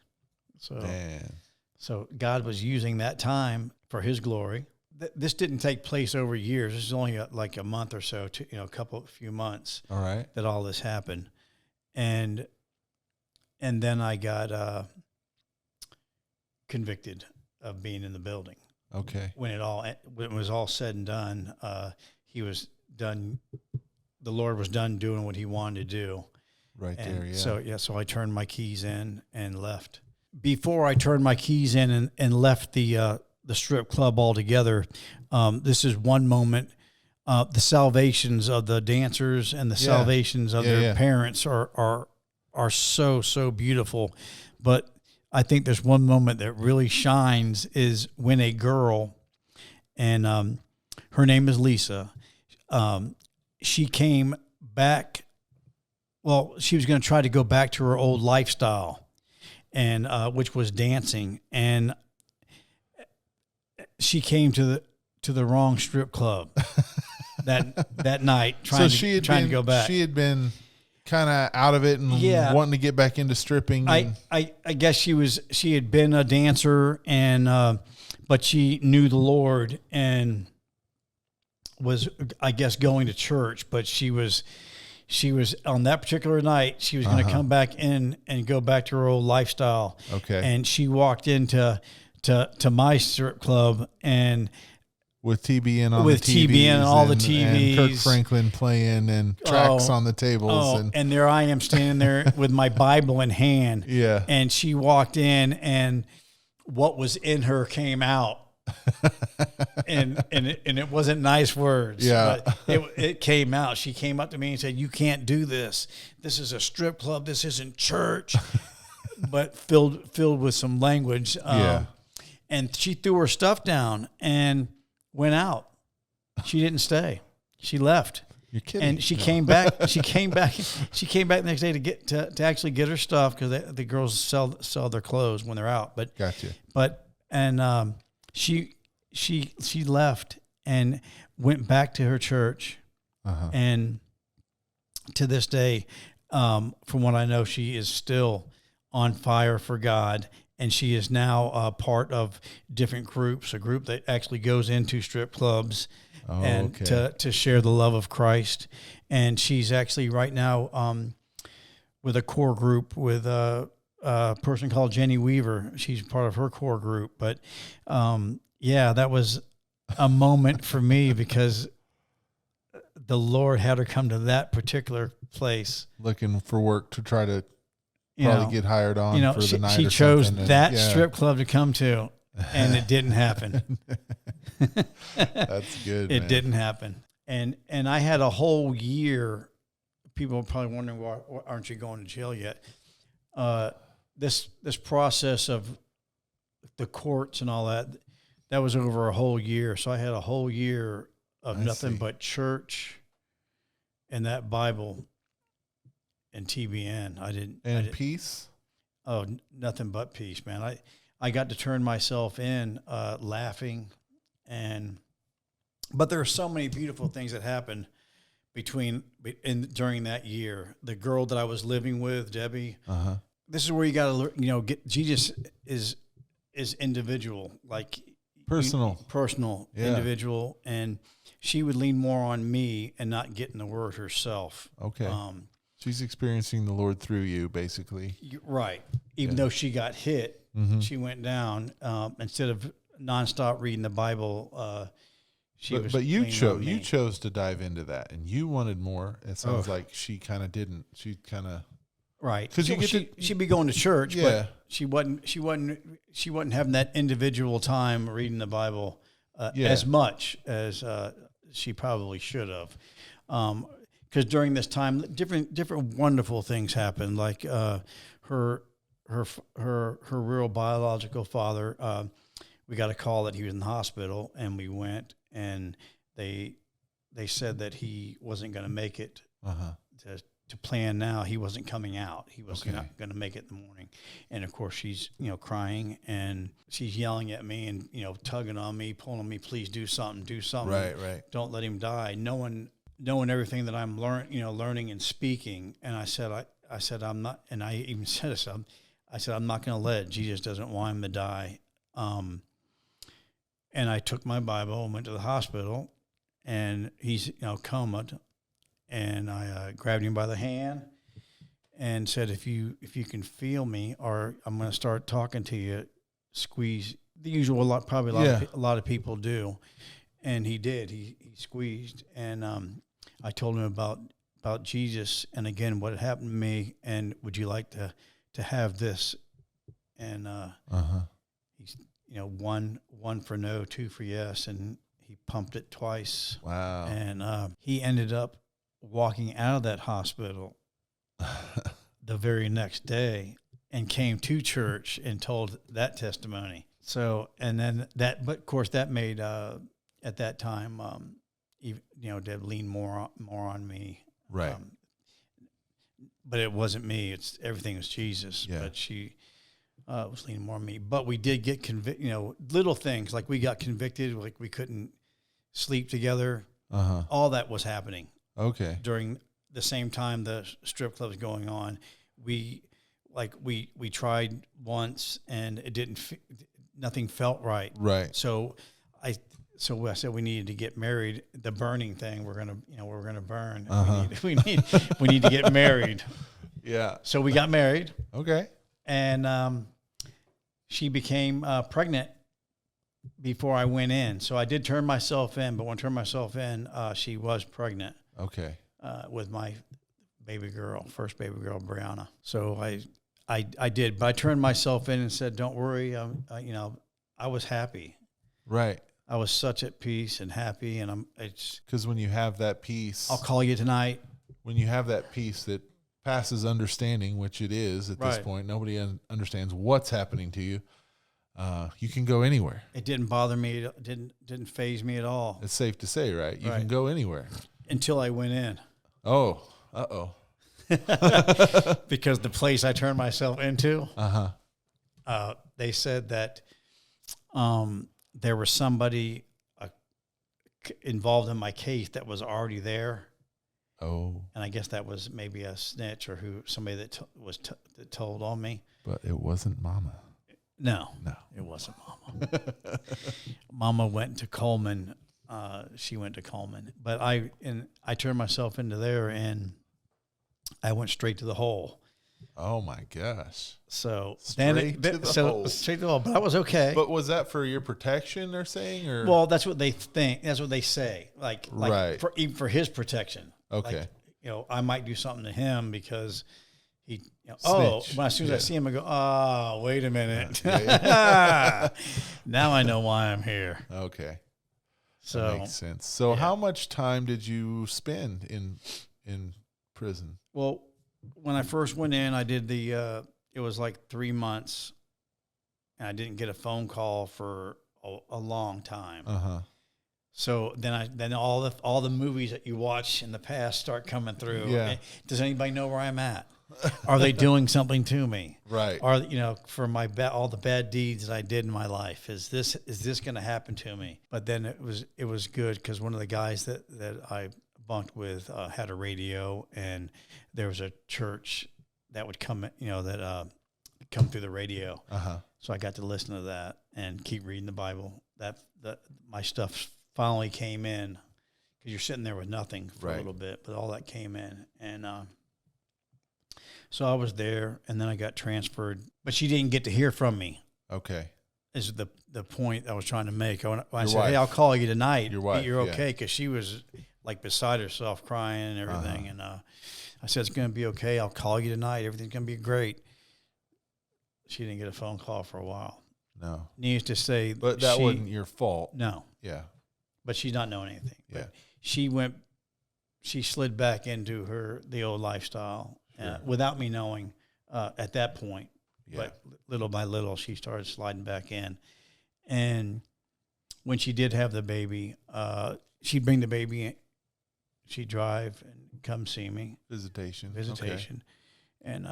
Speaker 2: So. Man. So God was using that time for His glory. This didn't take place over years. This is only like a month or so, a few months.
Speaker 1: All right.
Speaker 2: That all this happened, and then I got convicted of being in the building.
Speaker 1: Okay.
Speaker 2: When it was all said and done, He was done. The Lord was done doing what He wanted to do.
Speaker 1: Right there.
Speaker 2: Yeah. So I turned my keys in and left. Before I turned my keys in and left the strip club altogether, this is one moment. The salvations of the dancers and the salvations of their parents are so beautiful. But I think there's one moment that really shines is when a girl, and her name is Lisa, she came back. Well, she was going to try to go back to her old lifestyle. And which was dancing, and she came to the wrong strip club that night, trying to go back.
Speaker 1: She had been kind of out of it and wanting to get back into stripping.
Speaker 2: I guess she had been a dancer, and but she knew the Lord and was, I guess, going to church, but she was on that particular night, she was going to come back in and go back to her old lifestyle.
Speaker 1: Okay.
Speaker 2: And she walked into to my strip club, and
Speaker 1: with TBN on
Speaker 2: with
Speaker 1: the TVs
Speaker 2: TBN and all the
Speaker 1: and Kirk
Speaker 2: TVs,
Speaker 1: Franklin playing and tracks on the tables.
Speaker 2: And there I am standing there with my Bible in hand.
Speaker 1: Yeah.
Speaker 2: And she walked in, and what was in her came out. and it wasn't nice words.
Speaker 1: Yeah.
Speaker 2: But it came out. She came up to me and said, "You can't do this. This is a strip club. This isn't church." But filled with some language.
Speaker 1: Yeah.
Speaker 2: And she threw her stuff down and went out. She didn't stay. She left.
Speaker 1: You're kidding.
Speaker 2: And she came back. She came back the next day to actually get her stuff, because the girls sell their clothes when they're out. But
Speaker 1: gotcha.
Speaker 2: She left and went back to her church, and to this day, from what I know, she is still on fire for God. And she is now a part of different groups, a group that actually goes into strip clubs to share the love of Christ. And she's actually right now with a core group with a person called Jenny Weaver. She's part of her core group. But that was a moment for me, because the Lord had her come to that particular place.
Speaker 1: Looking for work to try to probably get hired on for the night.
Speaker 2: She chose that strip club to come to, and it didn't happen.
Speaker 1: That's good.
Speaker 2: It didn't happen. And I had a whole year. People are probably wondering, why aren't you going to jail yet? This process of the courts and all that was over a whole year. So I had a whole year of nothing but church and that Bible and TBN. I didn't
Speaker 1: peace?
Speaker 2: Oh, nothing but peace, man. I got to turn myself in, laughing, but there are so many beautiful things that happened during that year. The girl that I was living with, Debbie. This is where you got to get. Jesus is individual, like
Speaker 1: personal,
Speaker 2: individual, and she would lean more on me and not get in the Word herself.
Speaker 1: Okay. She's experiencing the Lord through you, basically.
Speaker 2: Right. Even though she got hit, she went down. Instead of nonstop reading the Bible,
Speaker 1: But you chose to dive into that, and you wanted more. It sounds like she kind of didn't. She kind of
Speaker 2: right, because she'd be going to church, but she wasn't having that individual time reading the Bible as much as she probably should have. Because during this time, different wonderful things happened. Like her real biological father, we got a call that he was in the hospital, and we went, and they said that he wasn't going to make it to plan now. He wasn't coming out. He was not going to make it in the morning. And of course, she's crying, and she's yelling at me and tugging on me, pulling on me. Please do something.
Speaker 1: Right.
Speaker 2: Don't let him die. Knowing everything that I'm learning and speaking. And I said I'm not. And I even said this. I said I'm not going to let it. Jesus doesn't want him to die. And I took my Bible and went to the hospital, and he's comaed, and I grabbed him by the hand and said, if you can feel me, or I'm going to start talking to you, squeeze. The usual, a lot of people do, and he did. He squeezed, and I told him about Jesus, and again what had happened to me, and would you like to have this? And he's one for no, two for yes, and he pumped it twice.
Speaker 1: Wow.
Speaker 2: And he ended up walking out of that hospital the very next day and came to church and told that testimony. So, and then but of course that made at that time Deb leaned more on me.
Speaker 1: Right.
Speaker 2: But it wasn't me. Everything was Jesus.
Speaker 1: Yeah.
Speaker 2: But she was leaning more on me. But we did get little things, like we got convicted, like we couldn't sleep together. All that was happening.
Speaker 1: Okay.
Speaker 2: During the same time the strip club was going on, we tried once, and it didn't. Nothing felt right.
Speaker 1: Right.
Speaker 2: So I said we needed to get married. The burning thing, we're gonna burn. We need to get married.
Speaker 1: Yeah.
Speaker 2: So we got married.
Speaker 1: Okay.
Speaker 2: And she became pregnant before I went in. So I did turn myself in, but when I turned myself in, she was pregnant.
Speaker 1: Okay.
Speaker 2: With my first baby girl, Brianna. So I did, but I turned myself in and said, "Don't worry." I was happy.
Speaker 1: Right.
Speaker 2: I was such at peace and happy, and it's
Speaker 1: because when you have that peace,
Speaker 2: I'll call you tonight.
Speaker 1: When you have that peace that passes understanding, which it is at this
Speaker 2: Right.
Speaker 1: point, nobody understands what's happening to you. You can go anywhere.
Speaker 2: It didn't bother me. It didn't faze me at all.
Speaker 1: It's safe to say, right? You
Speaker 2: Right.
Speaker 1: can go anywhere
Speaker 2: Until I went in.
Speaker 1: Oh, uh-oh.
Speaker 2: Because the place I turned myself into,
Speaker 1: Uh-huh.
Speaker 2: They said that there was somebody involved in my case that was already there.
Speaker 1: Oh.
Speaker 2: And I guess that was maybe a snitch or somebody that that told on me.
Speaker 1: But it wasn't Mama.
Speaker 2: No, it wasn't Mama. Mama went to Coleman. She went to Coleman, but I turned myself into there, and I went straight to the hole.
Speaker 1: Oh my gosh!
Speaker 2: So
Speaker 1: straight to the hole.
Speaker 2: Straight to the hole, but I was okay.
Speaker 1: But was that for your protection? They're saying, or
Speaker 2: well, that's what they think. That's what they say. Like
Speaker 1: right.
Speaker 2: Even for his protection.
Speaker 1: Okay.
Speaker 2: Like, I might do something to him because he.
Speaker 1: When
Speaker 2: as soon as I see him, I go, oh, wait a minute.
Speaker 1: Yeah.
Speaker 2: Now I know why I'm here.
Speaker 1: Okay.
Speaker 2: So
Speaker 1: that makes sense. So how much time did you spend in prison?
Speaker 2: Well, when I first went in, I did it was like 3 months, and I didn't get a phone call for a long time.
Speaker 1: Uh-huh.
Speaker 2: So then all the movies that you watch in the past start coming through.
Speaker 1: Yeah.
Speaker 2: Does anybody know where I'm at? Are they doing something to me?
Speaker 1: Right.
Speaker 2: Are for my all the bad deeds that I did in my life? Is this going to happen to me? But then it was good because one of the guys that I bunked with had a radio, and there was a church that would come come through the radio.
Speaker 1: Uh-huh.
Speaker 2: So I got to listen to that and keep reading the Bible. That my stuff finally came in, because you're sitting there with nothing for a little bit, but all that came in, and so I was there, and then I got transferred. But she didn't get to hear from me.
Speaker 1: Okay.
Speaker 2: Is the point I was trying to make. When I said,
Speaker 1: wife.
Speaker 2: "Hey, I'll call you tonight.
Speaker 1: Your wife,
Speaker 2: You're okay," because she was like beside herself, crying and everything. And I said, "It's going to be okay. I'll call you tonight. Everything's going to be great." She didn't get a phone call for a while.
Speaker 1: No.
Speaker 2: Needless to say,
Speaker 1: but that wasn't your fault.
Speaker 2: No.
Speaker 1: Yeah.
Speaker 2: But she's not knowing anything.
Speaker 1: Yeah.
Speaker 2: But she slid back into the old lifestyle without me knowing at that point. Yeah. But little by little, she started sliding back in. And when she did have the baby, she'd bring the baby in. She'd drive and come see me.
Speaker 1: Visitation.
Speaker 2: Okay. And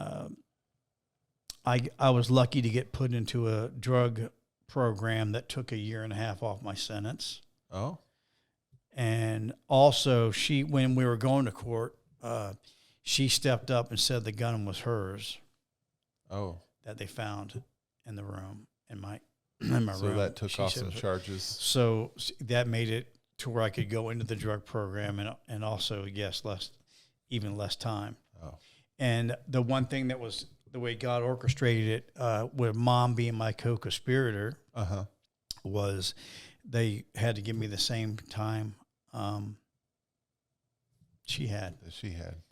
Speaker 2: I was lucky to get put into a drug program that took 1.5 years off my sentence.
Speaker 1: Oh.
Speaker 2: And also, when we were going to court, she stepped up and said the gun was hers.
Speaker 1: Oh.
Speaker 2: That they found in the room, in my room.
Speaker 1: So that took off some charges.
Speaker 2: So that made it to where I could go into the drug program and also, even less time.
Speaker 1: Oh.
Speaker 2: And the one thing that was the way God orchestrated it, with Mom being my co-conspirator, was they had to give me the same time she had.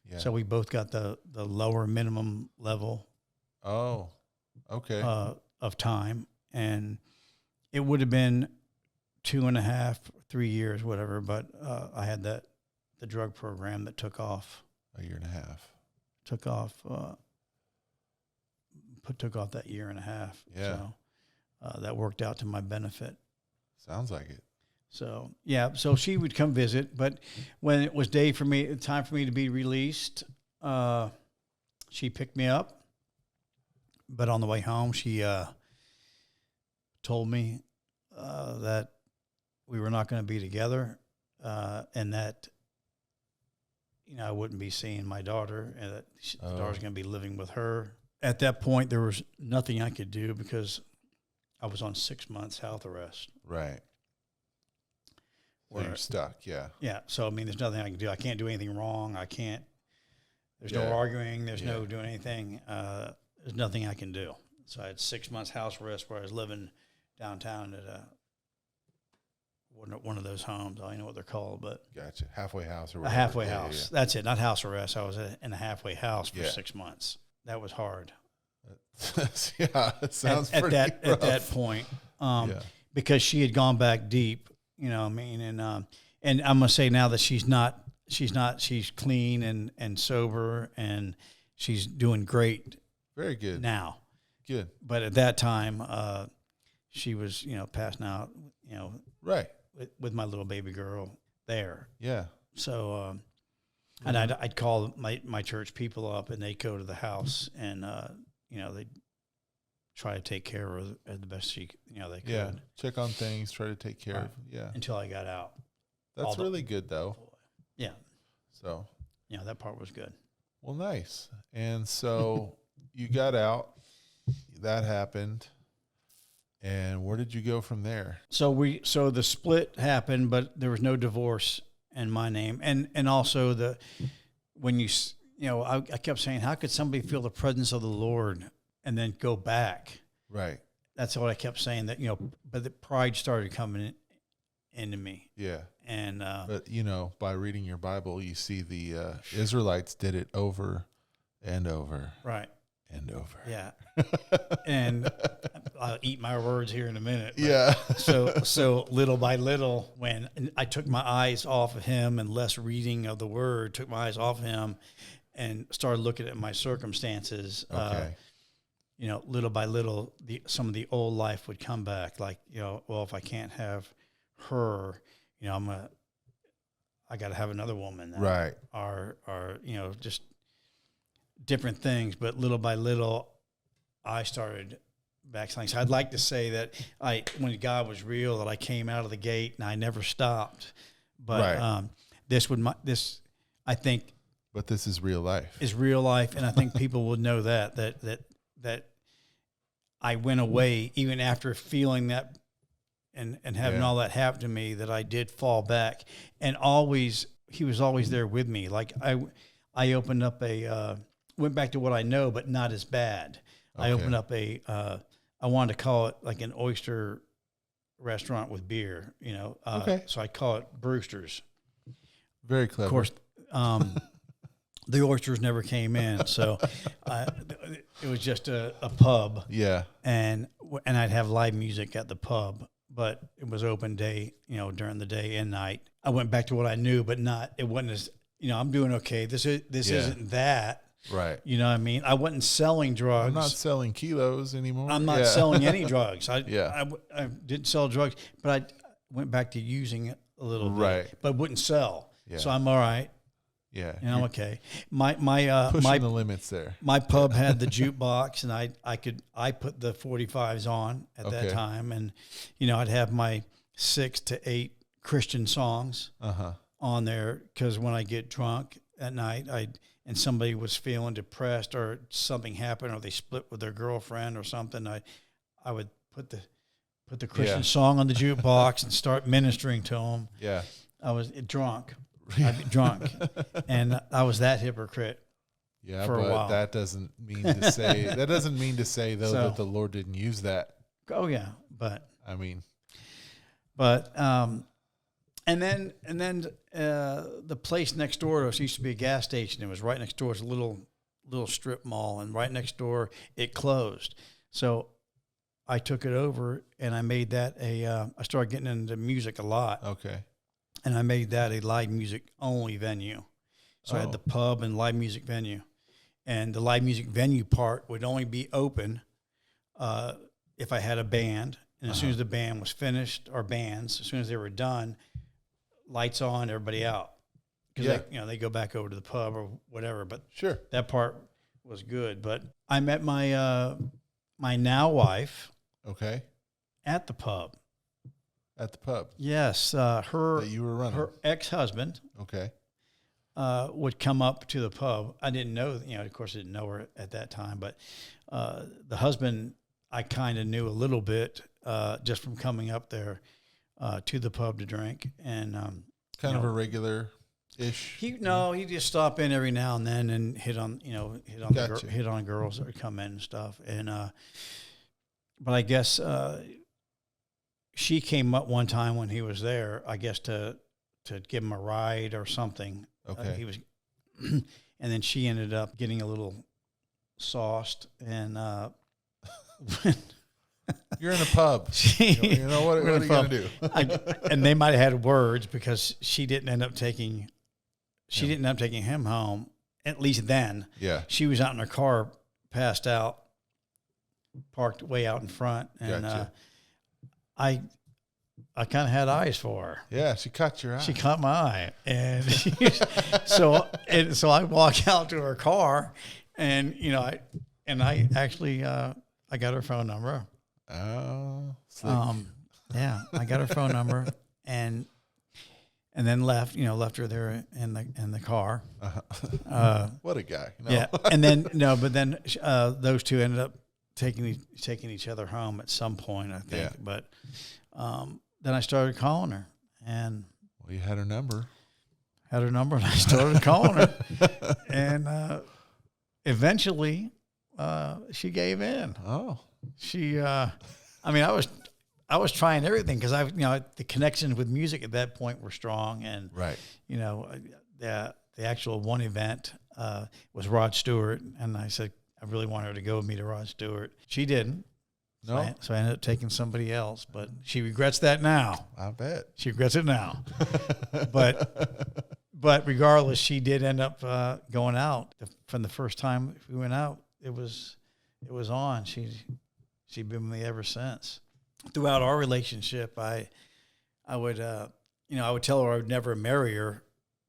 Speaker 1: Yeah.
Speaker 2: So we both got the lower minimum level.
Speaker 1: Oh, okay.
Speaker 2: Of time, and it would have been 2.5, 3 years, whatever. But I had the drug program that took off.
Speaker 1: 1.5 years.
Speaker 2: Took off that 1.5 years.
Speaker 1: Yeah.
Speaker 2: So that worked out to my benefit.
Speaker 1: Sounds like it.
Speaker 2: So yeah, so she would come visit, but when it was time for me to be released, she picked me up. But on the way home, she told me that we were not going to be together, and that I wouldn't be seeing my daughter, and that the daughter's going to be living with her. At that point, there was nothing I could do because I was on 6 months house arrest.
Speaker 1: Right. So you're stuck, yeah.
Speaker 2: Yeah, so, there's nothing I can do. I can't do anything wrong. I can't. There's no arguing. There's no doing anything. There's nothing I can do. So I had 6 months house arrest where I was living downtown at one of those homes. I don't know what they're called, but
Speaker 1: Gotcha. Halfway house or
Speaker 2: a
Speaker 1: whatever.
Speaker 2: halfway house. Yeah. That's it. Not house arrest. I was in a halfway house for 6 months. That was hard.
Speaker 1: Yeah, it sounds
Speaker 2: at
Speaker 1: pretty
Speaker 2: that
Speaker 1: rough.
Speaker 2: at that point, because she had gone back deep. You know what I mean? And I'm gonna say now that she's clean and sober, and she's doing great.
Speaker 1: Very good
Speaker 2: now.
Speaker 1: Good.
Speaker 2: But at that time, she was passing out.
Speaker 1: Right.
Speaker 2: With my little baby girl there.
Speaker 1: Yeah.
Speaker 2: So, and I'd call my church people up, and they'd go to the house, and they'd try to take care of her the best they could.
Speaker 1: Yeah. Check on things, try to take care of. Yeah.
Speaker 2: Until I got out.
Speaker 1: That's really good though.
Speaker 2: Yeah.
Speaker 1: So.
Speaker 2: Yeah, that part was good.
Speaker 1: Well, nice. And so you got out. That happened. And where did you go from there?
Speaker 2: So the split happened, but there was no divorce in my name, and also I kept saying, how could somebody feel the presence of the Lord and then go back?
Speaker 1: Right.
Speaker 2: That's what I kept saying. That but the pride started coming into me.
Speaker 1: Yeah.
Speaker 2: And
Speaker 1: but by reading your Bible, you see the Israelites did it over and over.
Speaker 2: Right.
Speaker 1: And over.
Speaker 2: Yeah. And I'll eat my words here in a minute.
Speaker 1: Yeah.
Speaker 2: So little by little, when I took my eyes off of him and less reading of the word, took my eyes off of him and started looking at my circumstances,
Speaker 1: okay.
Speaker 2: Little by little, some of the old life would come back. Like, well, if I can't have her, I got to have another woman.
Speaker 1: Right.
Speaker 2: Or just different things, but little by little, I started backsliding. So I'd like to say that when God was real, that I came out of the gate and I never stopped. But
Speaker 1: right.
Speaker 2: I think.
Speaker 1: But this is real life.
Speaker 2: Is real life, and I think people will know that I went away even after feeling that and having all that happen to me. That I did fall back, and he was always there with me. Like I opened up went back to what I know, but not as bad. Okay. I opened up I wanted to call it like an oyster restaurant with beer,
Speaker 1: okay.
Speaker 2: So I call it Brewster's.
Speaker 1: Very clever.
Speaker 2: Of course, the oysters never came in, so it was just a pub.
Speaker 1: Yeah.
Speaker 2: And I'd have live music at the pub, but it was open day, during the day and night. I went back to what I knew, but it wasn't as, I'm doing okay. This isn't that.
Speaker 1: Right.
Speaker 2: You know what I mean? I wasn't selling drugs.
Speaker 1: I'm not selling kilos anymore.
Speaker 2: I'm not selling any drugs. I
Speaker 1: I
Speaker 2: didn't sell drugs, but I went back to using it a little bit.
Speaker 1: Right.
Speaker 2: But wouldn't sell.
Speaker 1: Yeah.
Speaker 2: So I'm all right.
Speaker 1: Yeah.
Speaker 2: I'm okay. My
Speaker 1: pushing the limits there.
Speaker 2: My pub had the jukebox, and I put the 45s on at that time, and I'd have my 6 to 8 Christian songs on there, because when I get drunk at night, and somebody was feeling depressed or something happened or they split with their girlfriend or something, I would put the Christian song on the jukebox and start ministering to them.
Speaker 1: Yeah.
Speaker 2: I was drunk. I'd be drunk. And I was that hypocrite.
Speaker 1: Yeah,
Speaker 2: for a while.
Speaker 1: That doesn't mean to say though that the Lord didn't use that.
Speaker 2: Oh yeah, but and then the place next door to us used to be a gas station. It was right next door. It's a little strip mall, and right next door it closed. So I took it over, and I made that I started getting into music a lot.
Speaker 1: Okay.
Speaker 2: And I made that a live music only venue. So I had the pub and live music venue, and the live music venue part would only be open if I had a band. And as soon as the band was finished, or bands, as soon as they were done, lights on, everybody out, because they go back over to the pub or whatever. But
Speaker 1: sure,
Speaker 2: that part was good. But I met my my now wife.
Speaker 1: Okay.
Speaker 2: At the pub.
Speaker 1: At the pub.
Speaker 2: Yes,
Speaker 1: that you were running.
Speaker 2: Her ex-husband.
Speaker 1: Okay.
Speaker 2: Would come up to the pub. I didn't know, of course, I didn't know her at that time, but the husband I kind of knew a little bit just from coming up there to the pub to drink, and
Speaker 1: kind of a regular. ish.
Speaker 2: He just stop in every now and then and hit on
Speaker 1: Gotcha.
Speaker 2: hit on girls that would come in and stuff. And but I guess she came up one time when he was there, I guess to give him a ride or something.
Speaker 1: Okay.
Speaker 2: He was, and then she ended up getting a little sauced, and
Speaker 1: You're in a pub. You know what are you going to do?
Speaker 2: And they might have had words because she didn't end up taking him home, at least then.
Speaker 1: Yeah.
Speaker 2: She was out in her car, passed out, parked way out in front. And
Speaker 1: Gotcha.
Speaker 2: I kind of had eyes for her.
Speaker 1: Yeah, she caught your eye.
Speaker 2: She caught my eye. And so I walk out to her car, and, I actually, I got her phone number.
Speaker 1: Oh, slick.
Speaker 2: Yeah, I got her phone number, and then left her there in the car.
Speaker 1: What a guy. No.
Speaker 2: Yeah, and then those two ended up taking each other home at some point, I think.
Speaker 1: Yeah.
Speaker 2: But then I started calling her, and
Speaker 1: Well, you had her number.
Speaker 2: and I started calling her, and eventually she gave in.
Speaker 1: Oh.
Speaker 2: She, I was trying everything because the connections with music at that point were strong, and
Speaker 1: Right.
Speaker 2: The actual one event was Rod Stewart, and I said I really wanted her to go with me to Rod Stewart. She didn't.
Speaker 1: No.
Speaker 2: So I ended up taking somebody else, but she regrets that now.
Speaker 1: I bet.
Speaker 2: She regrets it now. But regardless, she did end up going out. From the first time we went out, it was on. She's been with me ever since. Throughout our relationship, I would tell her I would never marry her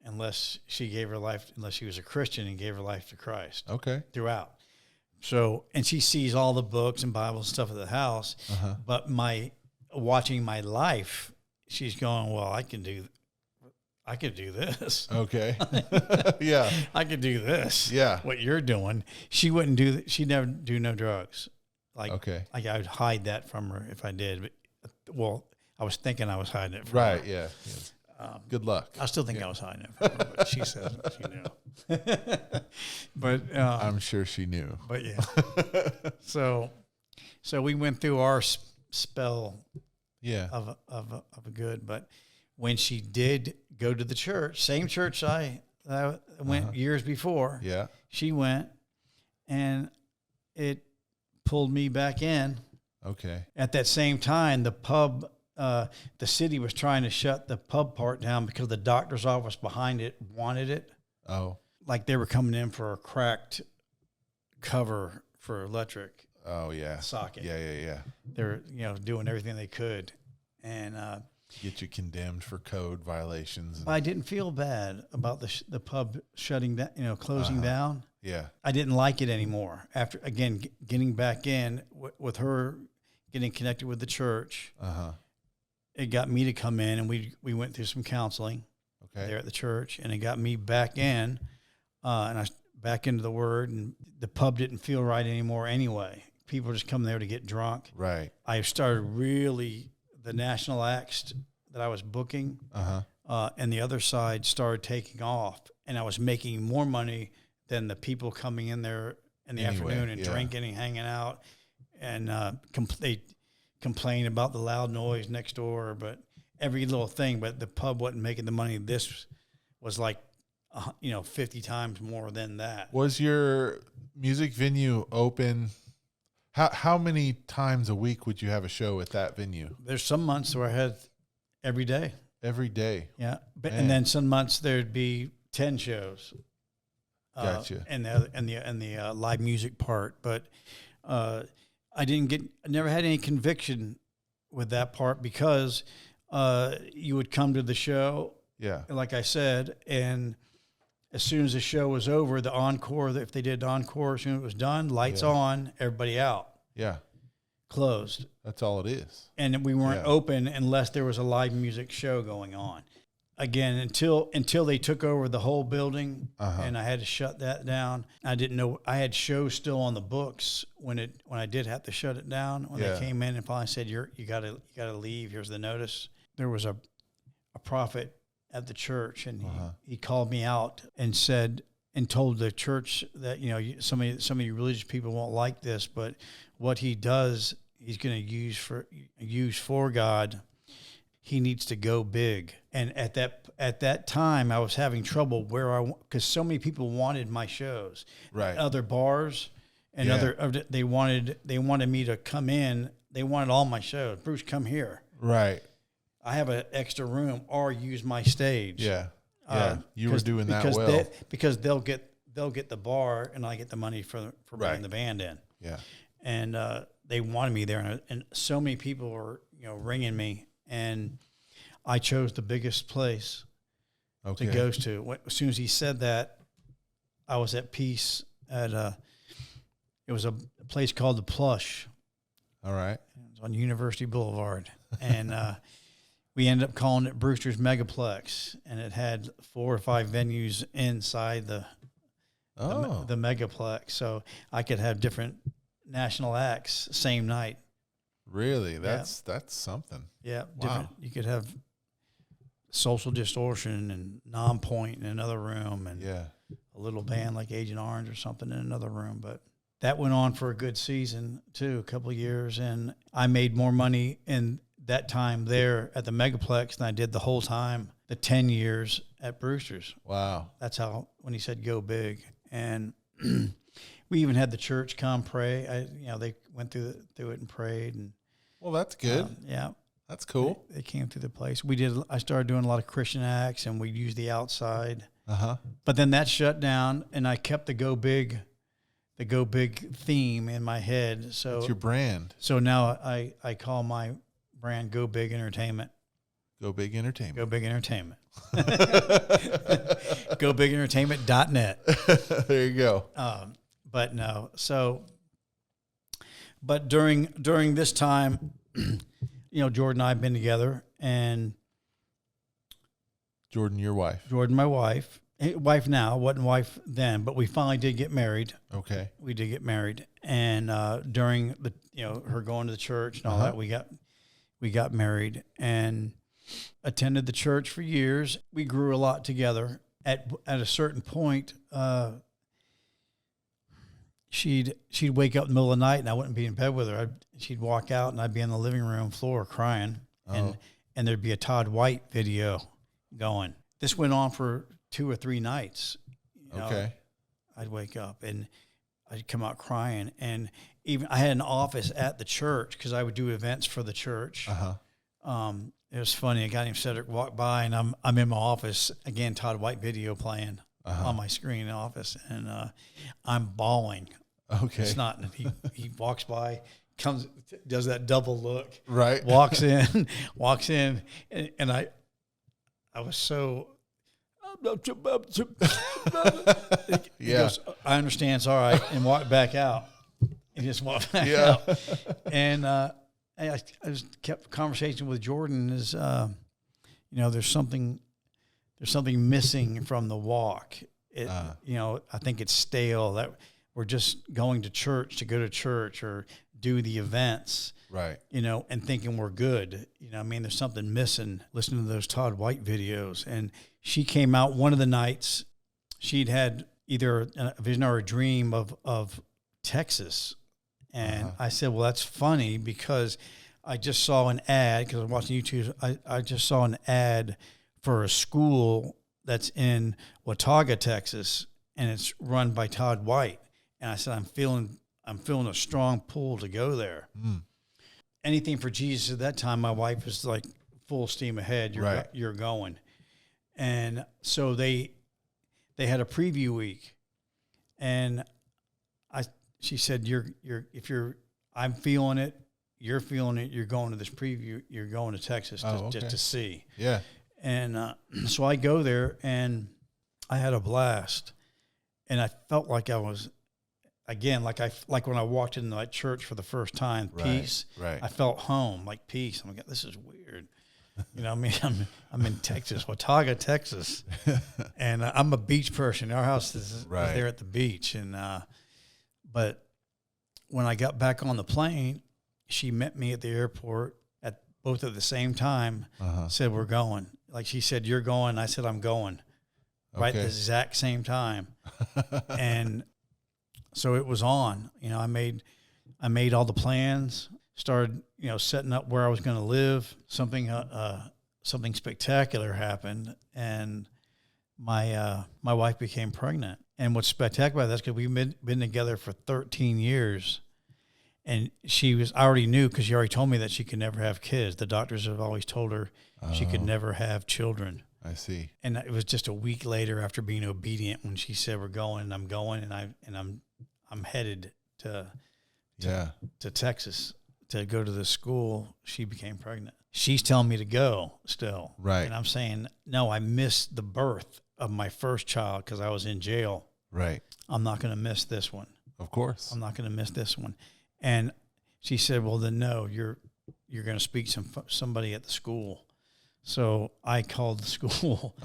Speaker 2: unless she was a Christian and gave her life to Christ.
Speaker 1: Okay.
Speaker 2: Throughout. So, and she sees all the books and Bibles and stuff at the house, but watching my life, she's going, well, I could do this.
Speaker 1: Okay. Yeah.
Speaker 2: I could do this.
Speaker 1: Yeah.
Speaker 2: What you're doing. She wouldn't do, she'd never do no drugs.
Speaker 1: Okay.
Speaker 2: I would hide that from her if I did. But, I was thinking I was hiding it from her.
Speaker 1: Right. Yeah. Good luck.
Speaker 2: I still think I was hiding it from her, but she says she knew. But
Speaker 1: I'm sure she knew.
Speaker 2: But yeah. So we went through our spell of a good, but when she did go to the church, same church I went years before.
Speaker 1: Yeah.
Speaker 2: She went, and it pulled me back in.
Speaker 1: Okay.
Speaker 2: At that same time, the pub, the city was trying to shut the pub part down because the doctor's office behind it wanted it.
Speaker 1: Oh.
Speaker 2: Like they were coming in for a cracked cover for electric.
Speaker 1: Oh yeah.
Speaker 2: Socket.
Speaker 1: Yeah.
Speaker 2: They're doing everything they could, and
Speaker 1: get you condemned for code violations.
Speaker 2: I didn't feel bad about the pub shutting down, closing down.
Speaker 1: Yeah.
Speaker 2: I didn't like it anymore. After again getting back in with her, getting connected with the church. It got me to come in, and we went through some counseling.
Speaker 1: Okay.
Speaker 2: There at the church, and it got me back in, and I back into the Word, and the pub didn't feel right anymore anyway. People just come there to get drunk.
Speaker 1: Right.
Speaker 2: I started the national acts that I was booking, and the other side started taking off, and I was making more money than the people coming in there in the afternoon and drinking and hanging out, and they complained about the loud noise next door, but every little thing, but the pub wasn't making the money. This was like, 50 times more than that.
Speaker 1: Was your music venue open? How many times a week would you have a show at that venue?
Speaker 2: There's some months where I had every day.
Speaker 1: Every day.
Speaker 2: Yeah. And then some months there'd be 10 shows.
Speaker 1: Gotcha.
Speaker 2: And the live music part. But, I never had any conviction with that part because, you would come to the show.
Speaker 1: Yeah.
Speaker 2: Like I said, and as soon as the show was over, the encore, if they did encore, as soon as it was done, lights on, everybody out.
Speaker 1: Yeah.
Speaker 2: Closed.
Speaker 1: That's all it is.
Speaker 2: And we weren't open unless there was a live music show going on. Again, until they took over the whole building, and I had to shut that down. I didn't know I had shows still on the books when I did have to shut it down. When they came in and finally said, "You gotta leave. Here's the notice." There was a prophet at the church, and he called me out and said, and told the church that, you know, some of you religious people won't like this, but what he does, he's going to use for God. He needs to go big. And at that time, I was having trouble because so many people wanted my shows,
Speaker 1: right?
Speaker 2: Other bars and they wanted me to come in. They wanted all my shows. Bruce, come here.
Speaker 1: Right.
Speaker 2: I have an extra room, or use my stage.
Speaker 1: Yeah. Yeah. You were doing that well.
Speaker 2: Because they'll get the bar, and I get the money for bringing the band in.
Speaker 1: Yeah.
Speaker 2: And they wanted me there, and so many people were, you know, ringing me, and I chose the biggest place to go to. As soon as he said that, I was at peace at it was a place called The Plush.
Speaker 1: All right.
Speaker 2: It was on University Boulevard, and we ended up calling it Brewster's Megaplex, and it had 4 or 5 venues inside the Megaplex, so I could have different national acts same night.
Speaker 1: Really? That's something.
Speaker 2: Yeah, different. Wow. You could have Social Distortion and Non-Point in another room, and a little band like Agent Orange or something in another room. But that went on for a good season too, a couple of years, and I made more money in that time there at the Megaplex than I did the whole time, the 10 years at Brewster's.
Speaker 1: Wow.
Speaker 2: That's how, when he said go big. And we even had the church come pray. They went through it and prayed. And
Speaker 1: well, that's good.
Speaker 2: Yeah.
Speaker 1: That's cool.
Speaker 2: They came through the place. I started doing a lot of Christian acts, and we'd use the outside. But then that shut down, and I kept the go big theme in my head. So
Speaker 1: it's your brand.
Speaker 2: So now I call my brand Go Big Entertainment.
Speaker 1: Go Big Entertainment.
Speaker 2: Go Big Entertainment. GoBigEntertainment.net.
Speaker 1: There you go.
Speaker 2: But no, so, but during this time, you know, Jordan and I have been together, and
Speaker 1: Jordan, your wife.
Speaker 2: Jordan, my wife now, wasn't wife then, but we finally did get married.
Speaker 1: Okay.
Speaker 2: We did get married. And during the, you know, her going to the church and all that, we got married and attended the church for years. We grew a lot together. At a certain point, she'd wake up in the middle of the night, and I wouldn't be in bed with her. She'd walk out, and I'd be on the living room floor crying, and there'd be a Todd White video going. This went on for 2 or 3 nights. You know,
Speaker 1: okay.
Speaker 2: I'd wake up, and I'd come out crying, and even I had an office at the church because I would do events for the church. It was funny. A guy named Cedric walked by, and I'm in my office again. Todd White video playing on my screen in the office, and I'm bawling.
Speaker 1: Okay,
Speaker 2: it's not. He walks by, comes, does that double look,
Speaker 1: right?
Speaker 2: Walks in, and I was so. He goes, I understand. It's all right, and walked back out. And just walked back out. And I just kept conversation with Jordan. Is you know, there's something missing from the walk. You know, I think it's stale that we're just going to church to go to church or do the events,
Speaker 1: right? You
Speaker 2: know, and thinking we're good. You know, I mean, there's something missing. Listening to those Todd White videos, and she came out one of the nights. She'd had either a vision or a dream of Texas. And I said, well, that's funny because I just saw an ad, because I'm watching YouTube. I just saw an ad for a school that's in Watauga, Texas, and it's run by Todd White. And I said, I'm feeling a strong pull to go there. Anything for Jesus at that time. My wife was like full steam ahead. You're going. And so they had a preview week, and she said, I'm feeling it, you're feeling it, you're going to this preview, you're going to Texas just to see.
Speaker 1: Yeah.
Speaker 2: And so I go there, and I had a blast, and I felt like I was, again, like when I walked into that church for the first time, peace.
Speaker 1: Right.
Speaker 2: I felt home, like peace. I'm like, this is weird. You know, I mean, I'm in Texas, Watauga, Texas, and I'm a beach person. Our house is there at the beach, and but when I got back on the plane, she met me at the airport at both at the same time. Said, "We're going. like she said, "You're going." I said, "I'm going." Right at the exact same time. And so it was on. You know, I made all the plans, started, you know, setting up where I was going to live. Something spectacular happened, and my wife became pregnant. And what's spectacular about that is because we've been together for 13 years. And I already knew, because she already told me that she could never have kids. The doctors have always told her she could never have children.
Speaker 1: I see.
Speaker 2: And it was just a week later, after being obedient, when she said, "We're going," and I'm going, and I'm headed to Texas to go to the school. She became pregnant. She's telling me to go still.
Speaker 1: Right.
Speaker 2: And I'm saying, no, I missed the birth of my first child because I was in jail.
Speaker 1: Right.
Speaker 2: I'm not going to miss this one.
Speaker 1: Of course.
Speaker 2: I'm not going to miss this one. And she said, "Well, then no, you're going to speak to somebody at the school." So I called the school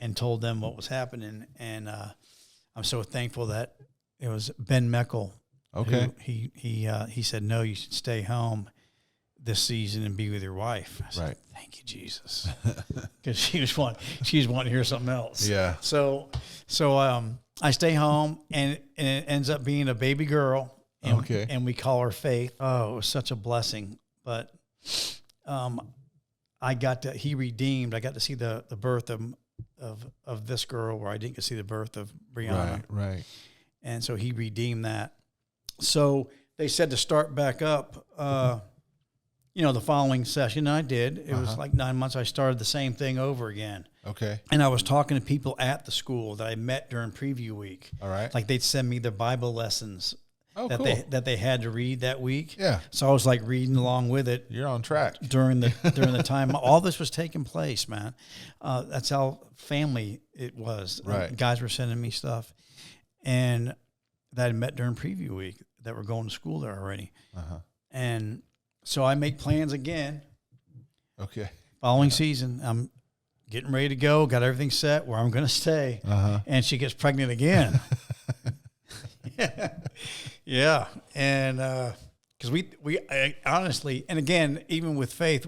Speaker 2: and told them what was happening. And I'm so thankful that it was Ben Meckel.
Speaker 1: Okay.
Speaker 2: He said, "No, you should stay home this season and be with your wife." I said, "Thank you, Jesus," because she was wanting to hear something else.
Speaker 1: Yeah.
Speaker 2: So I stay home, and it ends up being a baby girl. And, and we call her Faith. Oh, it was such a blessing. But I got to see the birth of this girl, where I didn't get to see the birth of Brianna.
Speaker 1: Right.
Speaker 2: And so he redeemed that. So they said to start back up, the following session. And I did. It was like 9 months. I started the same thing over again.
Speaker 1: Okay.
Speaker 2: And I was talking to people at the school that I met during preview week.
Speaker 1: All right.
Speaker 2: Like they'd send me their Bible lessons.
Speaker 1: Oh,
Speaker 2: that
Speaker 1: cool.
Speaker 2: they had to read that week.
Speaker 1: Yeah.
Speaker 2: So I was like reading along with it.
Speaker 1: You're on track.
Speaker 2: During the time all this was taking place, man. That's how family it was.
Speaker 1: Right.
Speaker 2: Guys were sending me stuff, and that I met during preview week that were going to school there already. And so I make plans again.
Speaker 1: Okay.
Speaker 2: Following season, I'm getting ready to go. Got everything set where I'm going to stay. And she gets pregnant again. Yeah. And because I honestly, and again, even with Faith,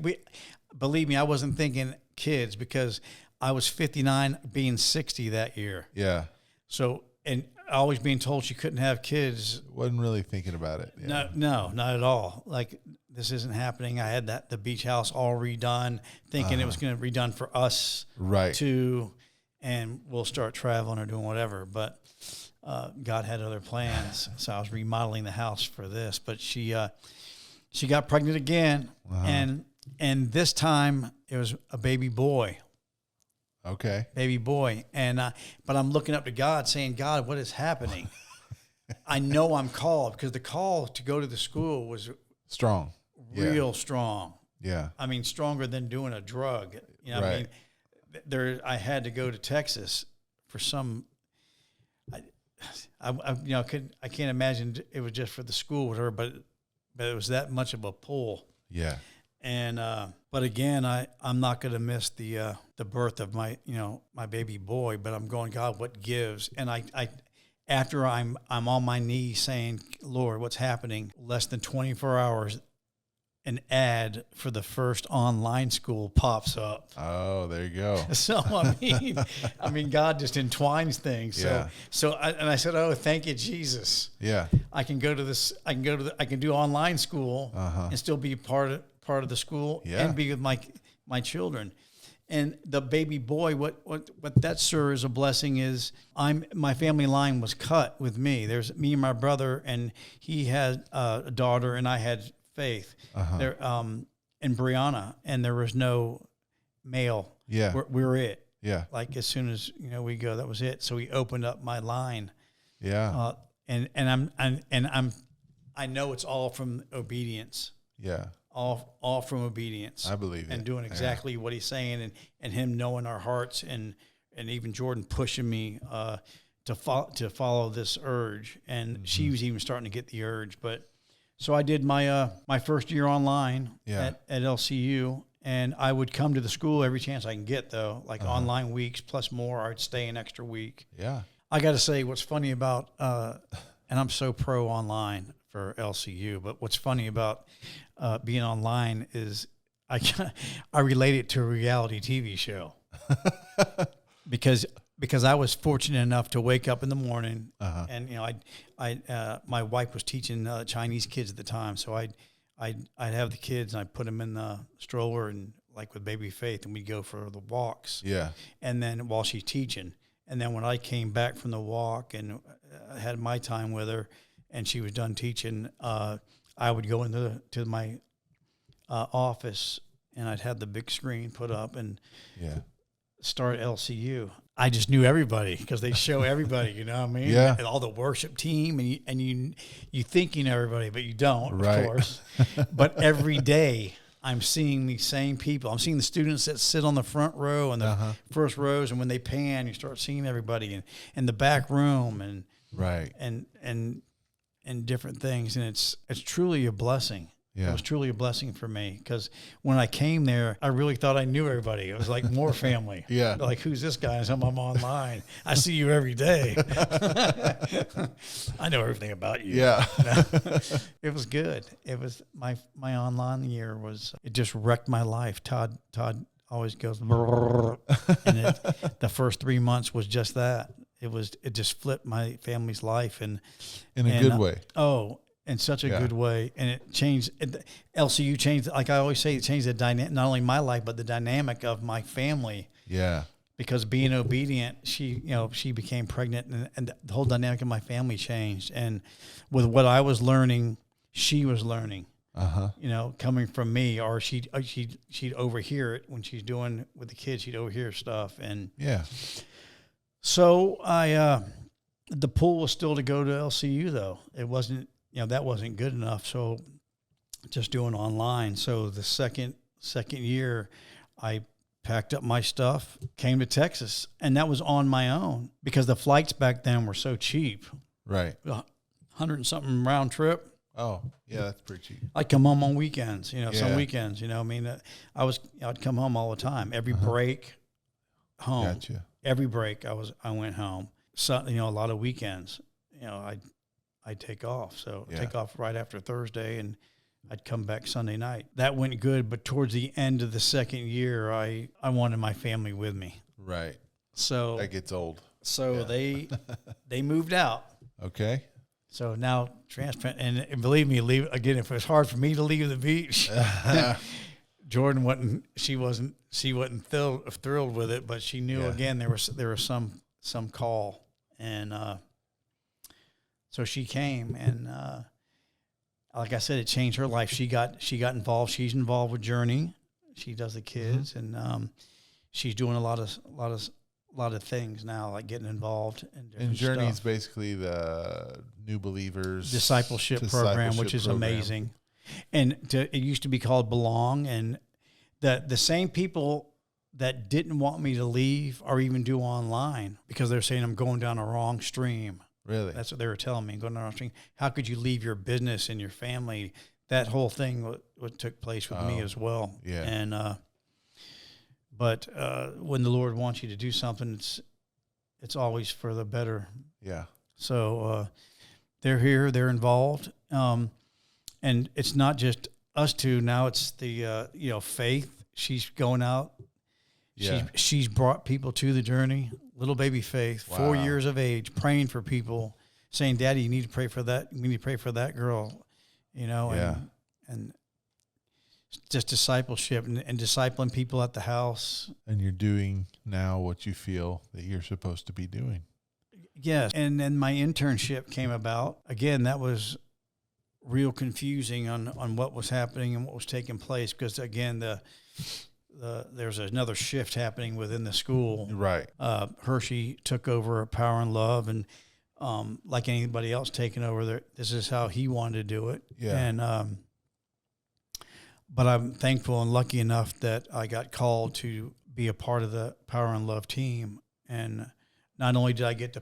Speaker 2: believe me, I wasn't thinking kids, because I was 59 being 60 that year.
Speaker 1: Yeah.
Speaker 2: So, and always being told she couldn't have kids.
Speaker 1: Wasn't really thinking about it.
Speaker 2: Yeah. No, not at all. Like, this isn't happening. I had the beach house all redone, thinking it was going to be redone for us.
Speaker 1: Right.
Speaker 2: Too, and we'll start traveling or doing whatever. But God had other plans, so I was remodeling the house for this. But she got pregnant again, and this time it was a baby boy.
Speaker 1: Okay.
Speaker 2: Baby boy, and but I'm looking up to God, saying, "God, what is happening?" I know I'm called, because the call to go to the school was
Speaker 1: strong,
Speaker 2: real strong.
Speaker 1: Yeah.
Speaker 2: I mean, stronger than doing a drug. You know,
Speaker 1: right.
Speaker 2: I mean, I had to go to Texas for some. I can't imagine it was just for the school with her, but it was that much of a pull.
Speaker 1: Yeah.
Speaker 2: And but again, I'm not going to miss the birth of my baby boy. But I'm going, God, what gives? And I after I'm on my knees saying, Lord, what's happening? Less than 24 hours, an ad for the first online school pops up.
Speaker 1: Oh, there you go.
Speaker 2: So I mean, God just entwines things. So I said, "Oh, thank you, Jesus."
Speaker 1: Yeah.
Speaker 2: I can go to this. I can do online school and still be part of the school and be with my children. And the baby boy, what that, sir, is a blessing. Is my family line was cut with me. There's me and my brother, and he had a daughter, and I had Faith there, and Brianna, and there was no male.
Speaker 1: Yeah,
Speaker 2: we were it.
Speaker 1: Yeah,
Speaker 2: like as soon as we go, that was it. So he opened up my line.
Speaker 1: Yeah,
Speaker 2: and I know it's all from obedience.
Speaker 1: Yeah,
Speaker 2: all from obedience.
Speaker 1: I believe it.
Speaker 2: And doing exactly what he's saying, and him knowing our hearts, and even Jordan pushing me to follow this urge, and she was even starting to get the urge, but. So I did my first year online at LCU, and I would come to the school every chance I can get, though, like online weeks plus more. I'd stay an extra week.
Speaker 1: Yeah. I
Speaker 2: got to say, what's funny about, and I'm so pro online for LCU, but what's funny about being online is I relate it to a reality TV show. because I was fortunate enough to wake up in the morning,
Speaker 1: Uh-huh.
Speaker 2: and my wife was teaching Chinese kids at the time, so I'd have the kids and I'd put them in the stroller and like with baby Faith, and we'd go for the walks.
Speaker 1: Yeah.
Speaker 2: And then while she's teaching, and then when I came back from the walk and had my time with her, and she was done teaching, I would go into my office, and I'd have the big screen put up and start LCU. I just knew everybody because they show everybody, you know what I mean?
Speaker 1: Yeah.
Speaker 2: And all the worship team, and you think you know everybody, but you don't,
Speaker 1: Right.
Speaker 2: of course. But every day I'm seeing these same people. I'm seeing the students that sit on the front row and the first rows, and when they pan, you start seeing everybody in the back room and
Speaker 1: Right.
Speaker 2: and different things, and it's truly a blessing.
Speaker 1: Yeah.
Speaker 2: It was truly a blessing for me because when I came there, I really thought I knew everybody. It was like more family.
Speaker 1: Yeah.
Speaker 2: Like, who's this guy? I'm online. I see you every day. I know everything about you.
Speaker 1: Yeah.
Speaker 2: It was good. It was my online year it just wrecked my life. Todd always goes, and the first 3 months was just that. It just flipped my family's life in
Speaker 1: a good way.
Speaker 2: In such a good way. And it changed, LCU changed, like I always say, it changed the dynamic, not only my life, but the dynamic of my family.
Speaker 1: Yeah.
Speaker 2: Because being obedient, she became pregnant, and the whole dynamic of my family changed. And with what I was learning, she was learning. Coming from me, or she'd overhear it when she's doing with the kids. She'd overhear stuff, and so the pull was still to go to LCU, though. It wasn't, that wasn't good enough. So just doing online. So the second year, I packed up my stuff, came to Texas, and that was on my own because the flights back then were so cheap.
Speaker 1: Right.
Speaker 2: 100 and something round trip.
Speaker 1: Oh, yeah, that's pretty cheap.
Speaker 2: I'd come home on weekends, some weekends, I'd come home all the time. Every break home.
Speaker 1: Gotcha.
Speaker 2: Every break I went home. So, a lot of weekends, I'd take off. So take off right after Thursday, and I'd come back Sunday night. That went good, but towards the end of the second year, I wanted my family with me.
Speaker 1: Right.
Speaker 2: So
Speaker 1: that gets old.
Speaker 2: So they moved out.
Speaker 1: Okay.
Speaker 2: So now transplant, and believe me, if it was hard for me to leave the beach, Jordan wasn't thrilled with it, but she knew again there was some call, and so she came, and like I said, it changed her life. She got involved. She's involved with Journey. She does the kids, and she's doing a lot of things now, like getting involved in different
Speaker 1: and Journey's
Speaker 2: stuff.
Speaker 1: Basically the New Believers
Speaker 2: discipleship program, which is amazing. And it used to be called Belong, and the same people that didn't want me to leave or even do online because they're saying I'm going down a wrong stream.
Speaker 1: Really?
Speaker 2: That's what they were telling me, going down a wrong stream. How could you leave your business and your family? That whole thing what took place with me as well.
Speaker 1: Yeah.
Speaker 2: And but when the Lord wants you to do something, it's always for the better.
Speaker 1: Yeah.
Speaker 2: So they're here, they're involved, and it's not just us two. Now it's the Faith. She's going out.
Speaker 1: Yeah.
Speaker 2: She's brought people to the Journey. Little baby Faith, 4 years of age, praying for people, saying, "Daddy, you need to pray for that. We need to pray for that girl." And just discipleship and discipling people at the house.
Speaker 1: And you're doing now what you feel that you're supposed to be doing.
Speaker 2: Yes. And then my internship came about. Again, that was real confusing on what was happening and what was taking place because, again, there's another shift happening within the school.
Speaker 1: Right.
Speaker 2: Hershey took over Power and Love, and like anybody else taking over, this is how he wanted to do it.
Speaker 1: Yeah.
Speaker 2: And but I'm thankful and lucky enough that I got called to be a part of the Power and Love team. And not only did I get to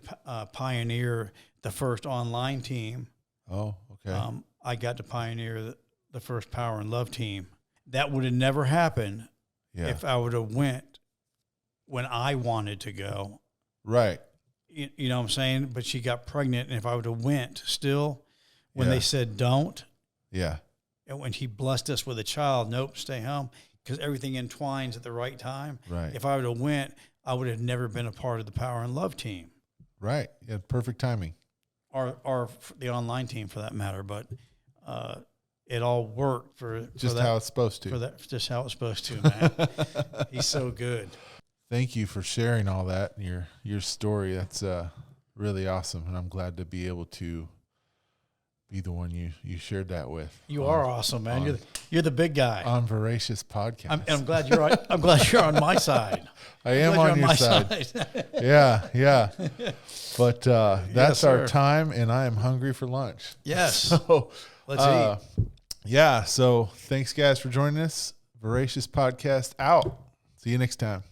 Speaker 2: pioneer the first online team, I got to pioneer the first Power and Love team. That would have never happened if I would have went when I wanted to go.
Speaker 1: Right.
Speaker 2: You know what I'm saying? But she got pregnant, and if I would have went still, when they said don't,
Speaker 1: yeah,
Speaker 2: and when he blessed us with a child, nope, stay home. because everything entwines at the right time.
Speaker 1: Right.
Speaker 2: If I would have went, I would have never been a part of the Power and Love team.
Speaker 1: Right. Yeah, perfect timing.
Speaker 2: Or the online team for that matter. But it all worked for
Speaker 1: just how it's supposed to.
Speaker 2: For that, just how it's supposed to, man. He's so good.
Speaker 1: Thank you for sharing all that, your story. That's really awesome, and I'm glad to be able to be the one you shared that with.
Speaker 2: You are awesome, man. You're the big guy
Speaker 1: on Voracious Podcast.
Speaker 2: I'm glad you're on. I'm glad you're on my side.
Speaker 1: I am on your side. Yeah. But that's our time, and I am hungry for lunch.
Speaker 2: Yes.
Speaker 1: So
Speaker 2: let's eat.
Speaker 1: Yeah. So thanks, guys, for joining us. Voracious Podcast out. See you next time.